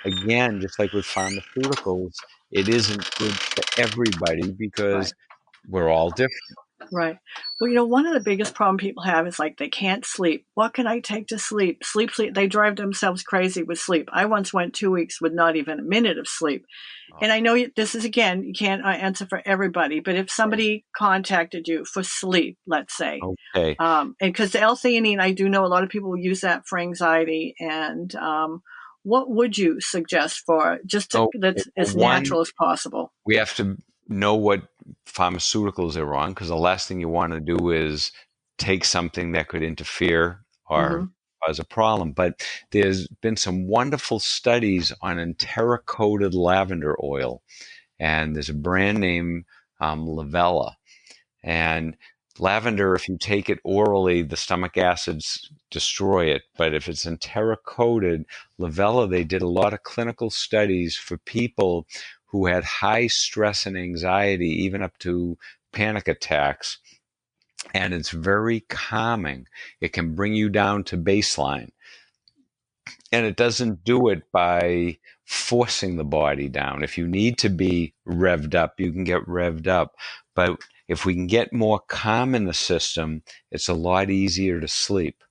again, just like with pharmaceuticals, it isn't good for everybody right. because we're all different. Right. Well, one of the biggest problem people have is like they can't sleep. What can I take to sleep? Sleep, sleep. They drive themselves crazy with sleep. I once went 2 weeks with not even a minute of sleep. Oh, And I know this is, again, you can't answer for everybody, but if somebody contacted you for sleep, let's say, okay. and because the L-theanine, I do know a lot of people use that for anxiety. And what would you suggest for Okay. that's Well, as one, natural as possible? we have to know what pharmaceuticals are on because the last thing you want to do is take something that could interfere or Mm-hmm. cause a problem. But there's been some wonderful studies on enteric-coated lavender oil, and there's a brand name, Lavella. And lavender, if you take it orally, the stomach acids destroy it. But if it's enteric-coated, lavella, they did a lot of clinical studies for people who had high stress and anxiety, even up to panic attacks. And it's very calming. It can bring you down to baseline. And it doesn't do it by forcing the body down. If you need to be revved up, you can get revved up. But if we can get more calm in the system, it's a lot easier to sleep.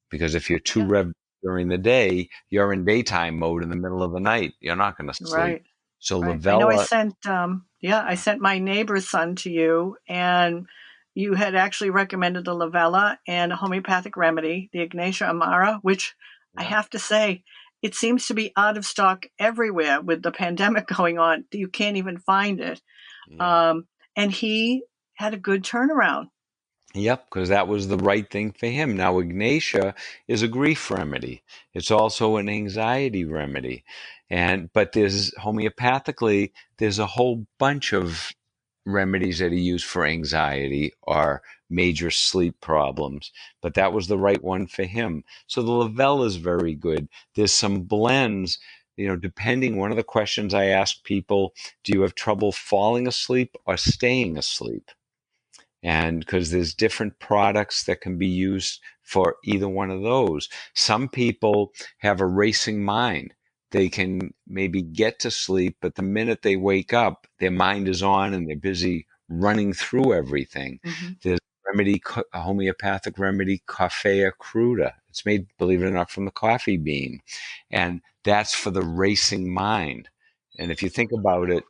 Because if you're too Yeah. revved during the day, you're in daytime mode in the middle of the night. You're not going to sleep. Right. So Right. I know lavella, I sent my neighbor's son to you, and you had actually recommended the lavella and a homeopathic remedy, the Ignatia amara, which I yeah, have to say, it seems to be out of stock everywhere with the pandemic going on. You can't even find it. yeah. Um, and he had a good turnaround. Yep, because that was the right thing for him. Now, Ignatia is a grief remedy. It's also an anxiety remedy. But there's homeopathically, there's a whole bunch of remedies that are used for anxiety or major sleep problems. But that was the right one for him. So the Lavelle is very good. There's some blends, depending. One of the questions I ask people, do you have trouble falling asleep or staying asleep? And because there's different products that can be used for either one of those. Some people have a racing mind. They can maybe get to sleep, but the minute they wake up, their mind is on and they're busy running through everything. Mm-hmm. There's a homeopathic remedy, Coffea cruda. It's made, believe it or not, from the coffee bean. And that's for the racing mind. And if you think about it,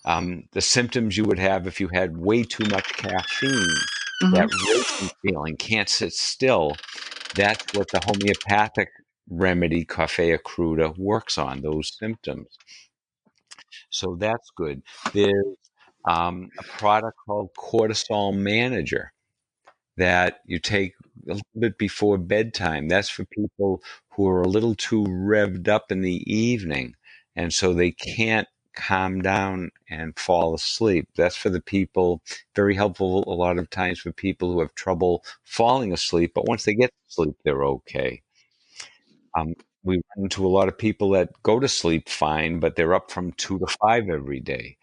the symptoms you would have if you had way too much caffeine, that Mm-hmm. racing feeling, can't sit still, that's what the homeopathic remedy, Coffea cruda, works on, those symptoms. So that's good. There's a product called Cortisol Manager that you take a little bit before bedtime. That's for people who are a little too revved up in the evening, and so they can't calm down and fall asleep. That's for the people, very helpful a lot of times for people who have trouble falling asleep, but once they get to sleep, they're okay. Um, we run into a lot of people that go to sleep fine, but they're up from 2 to 5 every day.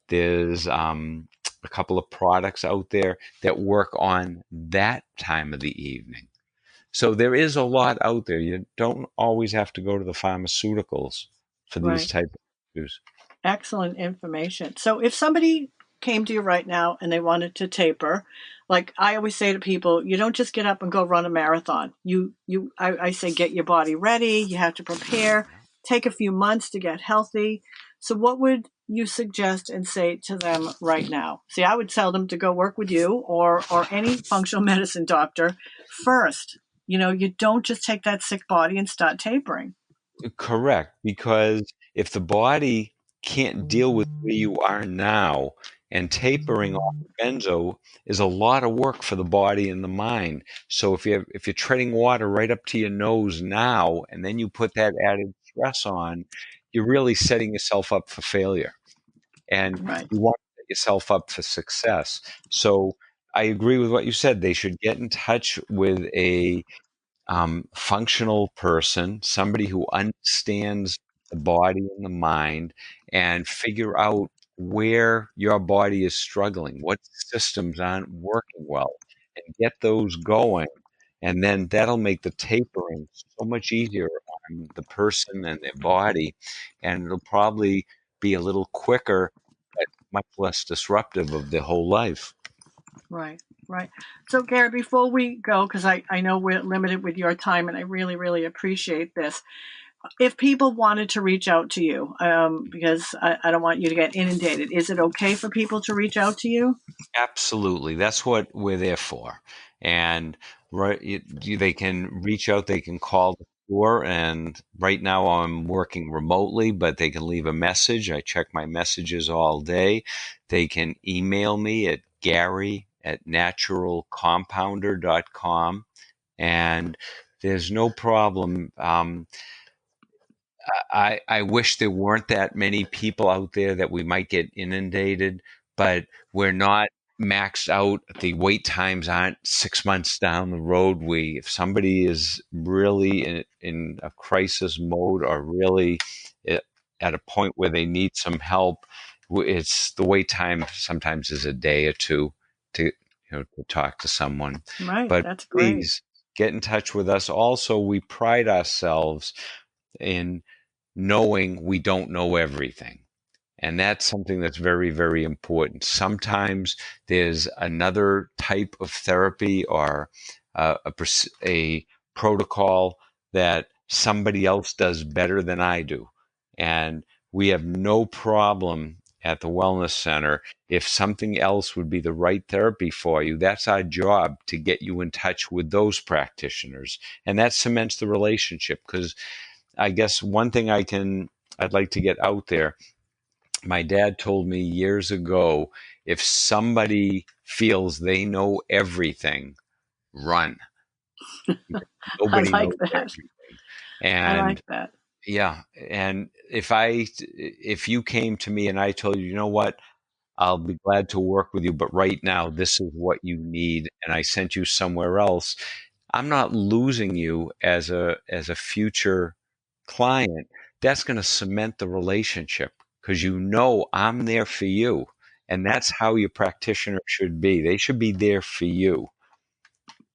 There's a couple of products out there that work on that time of the evening. So there is a lot out there. You don't always have to go to the pharmaceuticals for these Right. type of issues. Excellent information. So if somebody came to you right now and they wanted to taper, like I always say to people, you don't just get up and go run a marathon. I say get your body ready. You have to prepare. Take a few months to get healthy. So what would you suggest and say to them right now? See, I would tell them to go work with you or any functional medicine doctor first. You don't just take that sick body and start tapering. Correct, because if the body can't deal with where you are now, and tapering off the benzo is a lot of work for the body and the mind. So if you're treading water right up to your nose now, and then you put that added stress on, you're really setting yourself up for failure. And Right. you want to set yourself up for success. So I agree with what you said. They should get in touch with a functional person, somebody who understands the body and the mind, and figure out where your body is struggling, what systems aren't working well, and get those going. And then that'll make the tapering so much easier on the person and their body. And it'll probably be a little quicker, but much less disruptive of their whole life. Right, right. So, Gary, before we go, because I know we're limited with your time and I really, really appreciate this. If people wanted to reach out to you, because I don't want you to get inundated, is it okay for people to reach out to you? Absolutely. That's what we're there for. And they can reach out, they can call the store. And right now I'm working remotely, but they can leave a message. I check my messages all day. They can email me at gary@naturalcompounder.com. And there's no problem. I wish there weren't that many people out there that we might get inundated, but we're not. maxed out. The wait times aren't 6 months down the road. If somebody is really in a crisis mode or really at a point where they need some help, it's the wait time sometimes is a day or two to to talk to someone. Right. But That's great. please get in touch with us. Also, we pride ourselves in knowing we don't know everything. And that's something that's very, very important. Sometimes there's another type of therapy or a protocol that somebody else does better than I do. And we have no problem at the Wellness Center. If something else would be the right therapy for you, that's our job to get you in touch with those practitioners. And that cements the relationship, because I guess one thing I'd like to get out there. My dad told me years ago, if somebody feels they know everything, run. I Nobody like knows that. everything. I And like that. yeah, and if you came to me and I told you, you know what, I'll be glad to work with you, but right now this is what you need, and I sent you somewhere else, I'm not losing you as a future client. That's going to cement the relationship because I'm there for you. And that's how your practitioner should be. They should be there for you.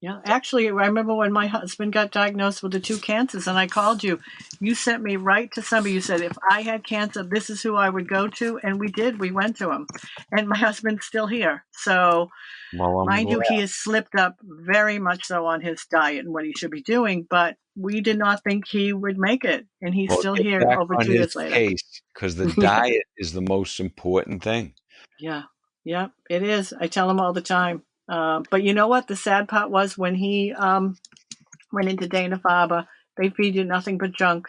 Yeah, actually, I remember when my husband got diagnosed with the two cancers, and I called you. You sent me right to somebody. You said if I had cancer, this is who I would go to, and we did. We went to him, and my husband's still here. So, Well, I'm mind you, glad. he has slipped up very much so on his diet and what he should be doing. But we did not think he would make it, and he's Well, still get here back over on 2 years his later. case because the Yeah, diet is the most important thing. yeah, yeah. It is. I tell him all the time. But you know what? The sad part was when he went into Dana-Farber. They feed you nothing but junk.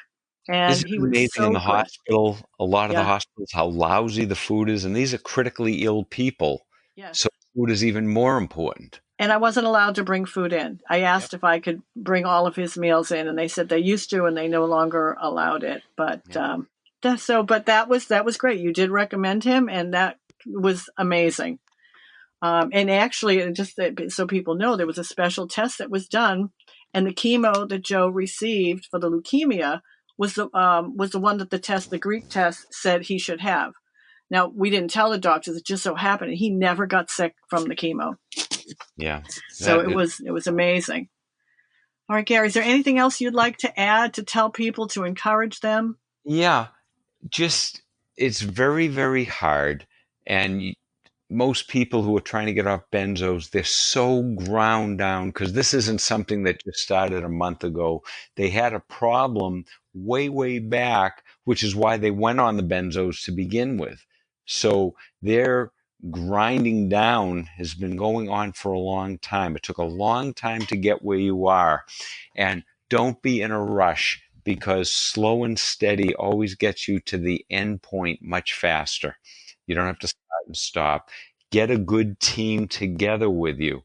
And Isn't he it was amazing in so the good. hospital, a lot of the Yeah. hospitals, how lousy the food is? And these are critically ill people. Yes. So food is even more important. And I wasn't allowed to bring food in. I Yep. asked if I could bring all of his meals in, and they said they used to, and they no longer allowed it. But Yep. but that was great. You did recommend him, and that was amazing. And actually, just so people know, there was a special test that was done, and the chemo that Joe received for the leukemia was the one that the Greek test said he should have. Now, we didn't tell the doctors; it just so happened he never got sick from the chemo. Yeah. So That it is, was amazing. All right, Gary, is there anything else you'd like to add to tell people to encourage them? yeah. Just it's very, very hard. And most people who are trying to get off benzos, they're so ground down because this isn't something that just started a month ago. They had a problem way, way back, which is why they went on the benzos to begin with. So their grinding down has been going on for a long time. It took a long time to get where you are. And don't be in a rush because slow and steady always gets you to the end point much faster. You don't have to start and stop. Get a good team together with you.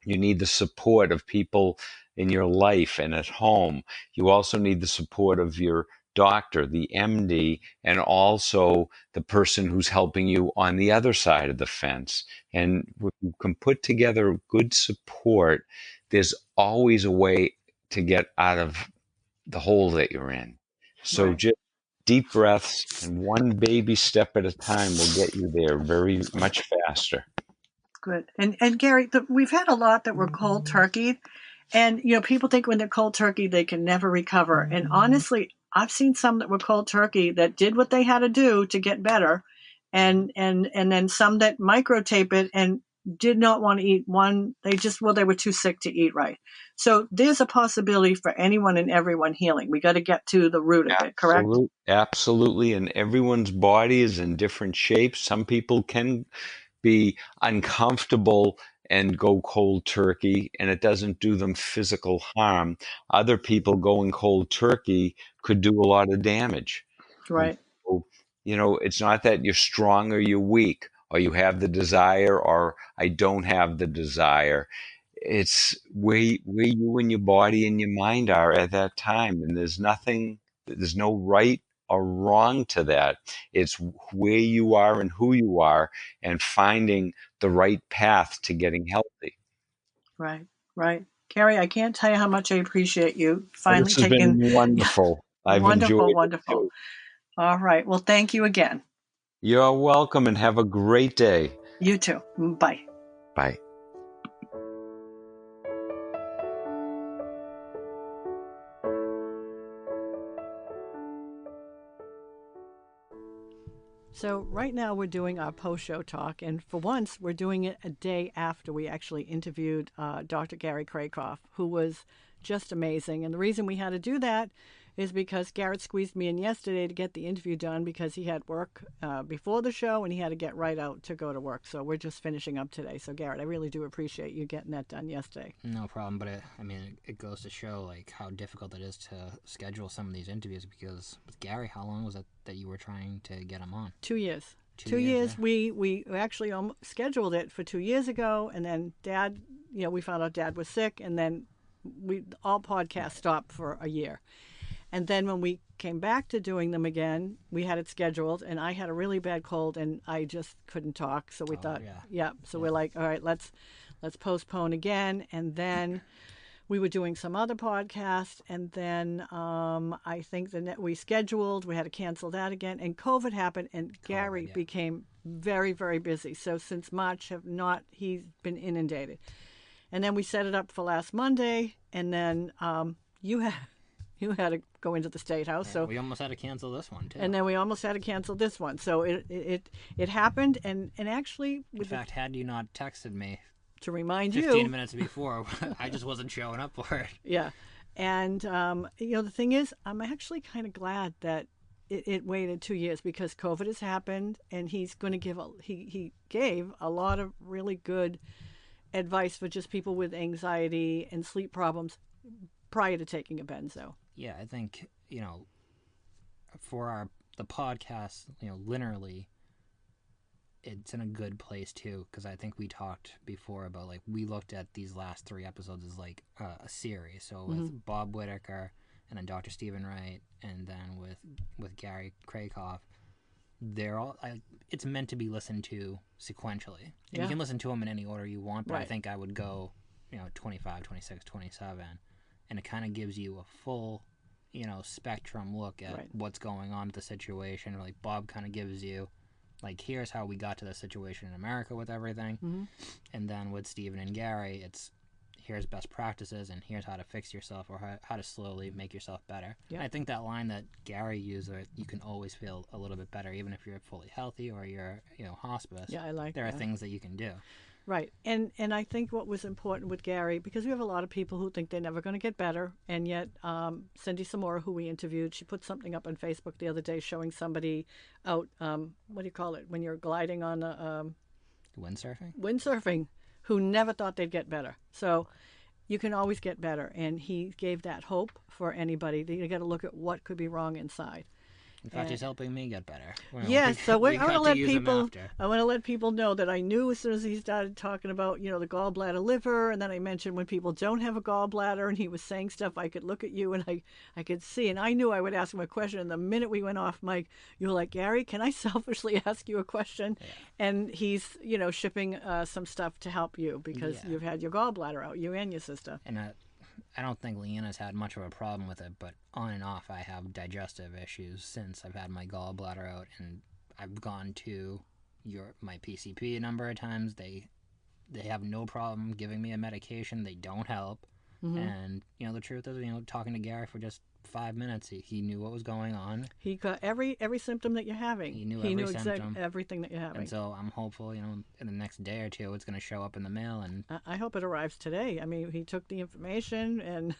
You need the support of people in your life and at home. You also need the support of your doctor, the MD, and also the person who's helping you on the other side of the fence. And if you can put together good support, there's always a way to get out of the hole that you're in. So Right. just deep breaths and one baby step at a time will get you there very much faster. Good. And Gary, we've had a lot that were cold turkey, and people think when they're cold turkey they can never recover. And honestly, I've seen some that were cold turkey that did what they had to do to get better, and then some that microtape it and did not want to eat one. They were too sick to eat right. So there's a possibility for anyone and everyone healing. We got to get to the root of it, correct? Absolutely. And everyone's body is in different shapes. Some people can be uncomfortable and go cold turkey, and it doesn't do them physical harm. Other people going cold turkey could do a lot of damage. And Right. so, it's not that you're strong or you're weak, or you have the desire, or I don't have the desire. It's where you and your body and your mind are at that time. And there's no right or wrong to that. It's where you are and who you are and finding the right path to getting healthy. Right, right. Gary, I can't tell you how much I appreciate you Well, finally this has been taking. wonderful. I've Wonderful, enjoyed it wonderful. too. All right. Well, thank you again. You're welcome and have a great day. You too. Bye. Bye. So right now we're doing our post-show talk, and for once we're doing it a day after we actually interviewed Dr. Gary Kracoff, who was just amazing. And the reason we had to do that is because Garrett squeezed me in yesterday to get the interview done because he had work before the show and he had to get right out to go to work. So we're just finishing up today. So Garrett, I really do appreciate you getting that done yesterday. No problem, but it goes to show like how difficult it is to schedule some of these interviews because with Gary, how long was it that you were trying to get him on? 2 years. 2 years. Yeah. We actually scheduled it for 2 years ago, and then Dad, we found out Dad was sick, and then all podcasts stopped for a year. And then when we came back to doing them again, we had it scheduled, and I had a really bad cold, and I just couldn't talk. So we thought, we're like, all right, let's postpone again. And then we were doing some other podcast, and then I think we scheduled, we had to cancel that again, and COVID happened, and Gary became very, very busy. So since March, he's been inundated. And then we set it up for last Monday, and then you had to go into the State House. Yeah, so we almost had to cancel this one too. And then we almost had to cancel this one. So it happened, and actually, in fact, had you not texted me to remind 15 minutes before, I just wasn't showing up for it. Yeah, and the thing is, I'm actually kind of glad that it waited 2 years because COVID has happened, and he's going to he gave a lot of really good advice for just people with anxiety and sleep problems prior to taking a benzo. Yeah, I think, for the podcast, linearly, it's in a good place too, because I think we talked before about, like, we looked at these last 3 episodes as, like, a series. So with Bob Whitaker, and then Dr. Stephen Wright, and then with Gary Kracoff, they're all, it's meant to be listened to sequentially. And you can listen to them in any order you want, but I think I would go, 25, 26, 27. And it kind of gives you a full, spectrum look at what's going on with the situation. Like Bob kind of gives you, like, here's how we got to the situation in America with everything. Mm-hmm. And then with Stephen and Gary, it's here's best practices and here's how to fix yourself or how to slowly make yourself better. Yeah. And I think that line that Gary used, you can always feel a little bit better, even if you're fully healthy or you're, hospice. Yeah, I like there that. Are things that you can do. Right. And I think what was important with Gary, because we have a lot of people who think they're never going to get better, and yet Cindy Samora, who we interviewed, she put something up on Facebook the other day showing somebody out, what do you call it, when you're gliding on windsurfing? Windsurfing, who never thought they'd get better. So you can always get better, and he gave that hope for anybody. You got to look at what could be wrong inside. In fact, he's helping me get better. Yes, so I want to let people know that I knew as soon as he started talking about, the gallbladder liver, and then I mentioned when people don't have a gallbladder, and he was saying stuff, I could look at you and I could see, and I knew I would ask him a question, and the minute we went off mic, you were like, Gary, can I selfishly ask you a question? Yeah. And he's, shipping some stuff to help you because you've had your gallbladder out, you and your sister. And I don't think Leanna's had much of a problem with it, but on and off I have digestive issues since I've had my gallbladder out, and I've gone to my PCP a number of times. They have no problem giving me a medication. They don't help. Mm-hmm. And, the truth is, talking to Gary for just 5 minutes, he knew what was going on. He got every symptom that you're having. He knew symptom. Everything that you're having. And so I'm hopeful, in the next day or two, it's going to show up in the mail. And I hope it arrives today. I mean, he took the information, and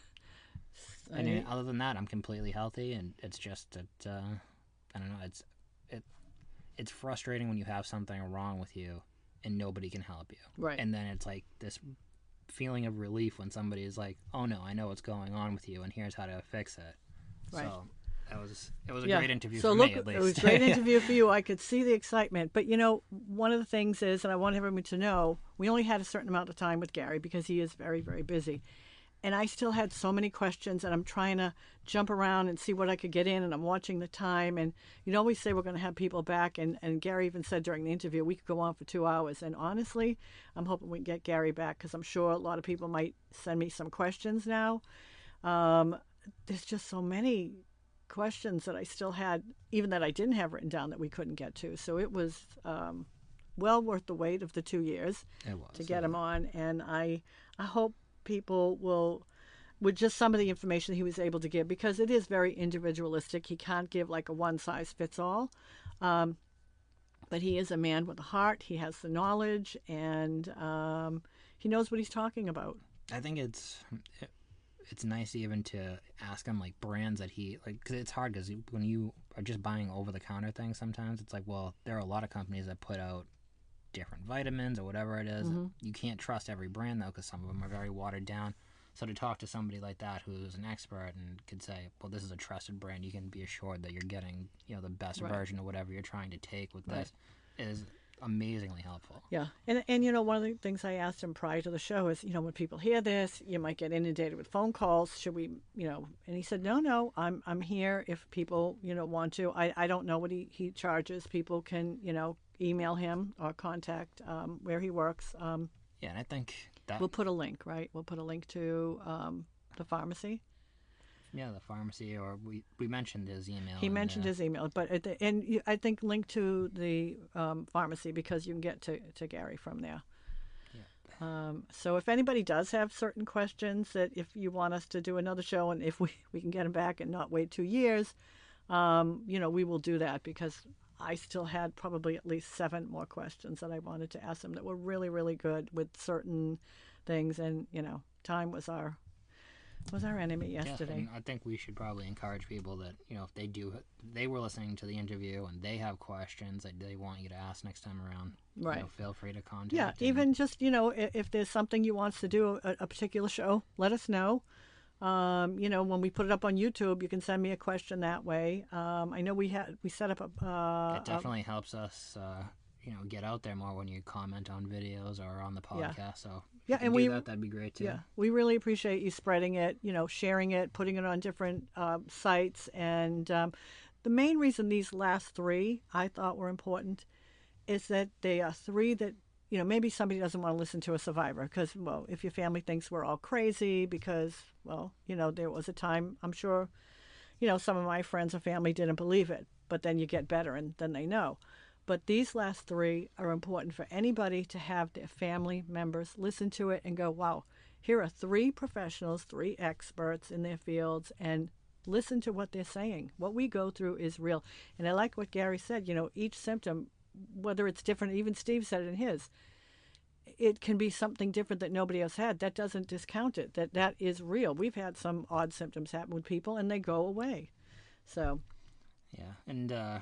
other than that, I'm completely healthy, and it's just that I don't know. It's frustrating when you have something wrong with you and nobody can help you. Right. And then it's like this feeling of relief when somebody is like, oh no, I know what's going on with you and here's how to fix it. Right. So it was a great interview for me, at least. It was a great interview for you. I could see the excitement. But one of the things is, and I want everyone to know, we only had a certain amount of time with Gary because he is very, very busy. and I still had so many questions, and I'm trying to jump around and see what I could get in, and I'm watching the time. And you always say we're going to have people back, and Gary even said during the interview we could go on for 2 hours. And honestly, I'm hoping we can get Gary back, because I'm sure a lot of people might send me some questions now. There's just so many questions that I still had, even that I didn't have written down, that we couldn't get to. So it was well worth the wait of the 2 years to get him on. And I hope people will, with just some of the information he was able to give, because it is very individualistic. He can't give like a one size fits all. But he is a man with a heart. He has the knowledge, and he knows what he's talking about. I think it's nice even to ask him like brands that he like, because it's hard, because when you are just buying over the counter things, sometimes it's like, well, there are a lot of companies that put out different vitamins or whatever it is. You can't trust every brand though, because some of them are very watered down. So to talk to somebody like that who's an expert and could say, well, this is a trusted brand, you can be assured that you're getting, the best version of whatever you're trying to take with this, is amazingly helpful. Yeah. And one of the things I asked him prior to the show is, when people hear this, you might get inundated with phone calls. Should we, and he said, no, I'm here if people, want to. I don't know what he charges. People can, email him or contact where he works. And I think that we'll put a link, right? We'll put a link to the pharmacy. Yeah, the pharmacy, or we mentioned his email. He mentioned his email, but I think link to the pharmacy, because you can get to Gary from there. Yeah. So if anybody does have certain questions that if you want us to do another show, and if we can get him back and not wait 2 years, we will do that, because I still had probably at least 7 more questions that I wanted to ask him that were really, really good with certain things. And, time was our enemy yesterday. Yes, and I think we should probably encourage people that, if they were listening to the interview and they have questions that they want you to ask next time around, right? Feel free to contact. Yeah, even just, if there's something you want us to do, a particular show, let us know. When we put it up on YouTube, you can send me a question that way. I know we set up it definitely helps us, get out there more when you comment on videos or on the podcast. Yeah. So and that'd be great too. Yeah, we really appreciate you spreading it, sharing it, putting it on different sites. And the main reason these last 3 I thought were important is that they are 3 that, maybe somebody doesn't want to listen to a survivor, because, well, if your family thinks we're all crazy because, well, there was a time, I'm sure, some of my friends or family didn't believe it, but then you get better and then they know. But these last 3 are important for anybody to have their family members listen to it and go, wow, here are 3 professionals, 3 experts in their fields, and listen to what they're saying. What we go through is real. And I like what Gary said, each symptom, whether it's different, even Steve said it in his, it can be something different that nobody else had. That doesn't discount it. That is real. We've had some odd symptoms happen with people, and they go away. So, yeah, and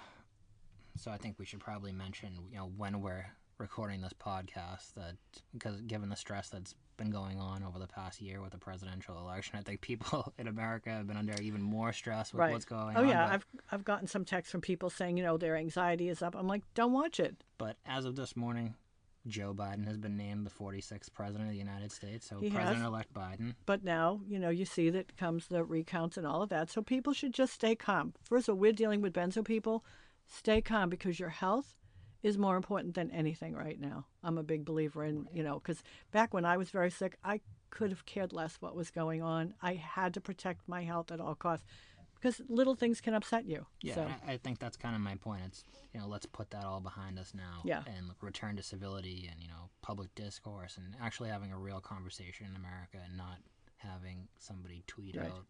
so I think we should probably mention, when we're recording this podcast, that because given the stress that's been going on over the past year with the presidential election, I think people in America have been under even more stress with what's going on. Oh yeah, I've gotten some texts from people saying, their anxiety is up. I'm like, don't watch it. But as of this morning, Joe Biden has been named the 46th president of the United States. So he President-elect Biden. But now, you see that comes the recounts and all of that. So people should just stay calm. First of all, we're dealing with benzo people. Stay calm, because your health is more important than anything right now. I'm a big believer in, because back when I was very sick, I could have cared less what was going on. I had to protect my health at all costs, because little things can upset you. Yeah, so. I think that's kind of my point. It's, let's put that all behind us now, and return to civility and, public discourse, and actually having a real conversation in America, and not having somebody tweet out,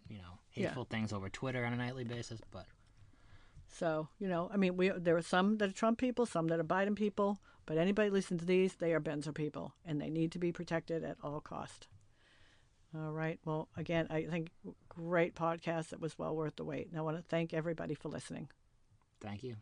hateful things over Twitter on a nightly basis. But so, there are some that are Trump people, some that are Biden people, but anybody listening to these, they are benzo people, and they need to be protected at all cost. All right. Well, again, I think great podcast. It was well worth the wait. And I want to thank everybody for listening. Thank you.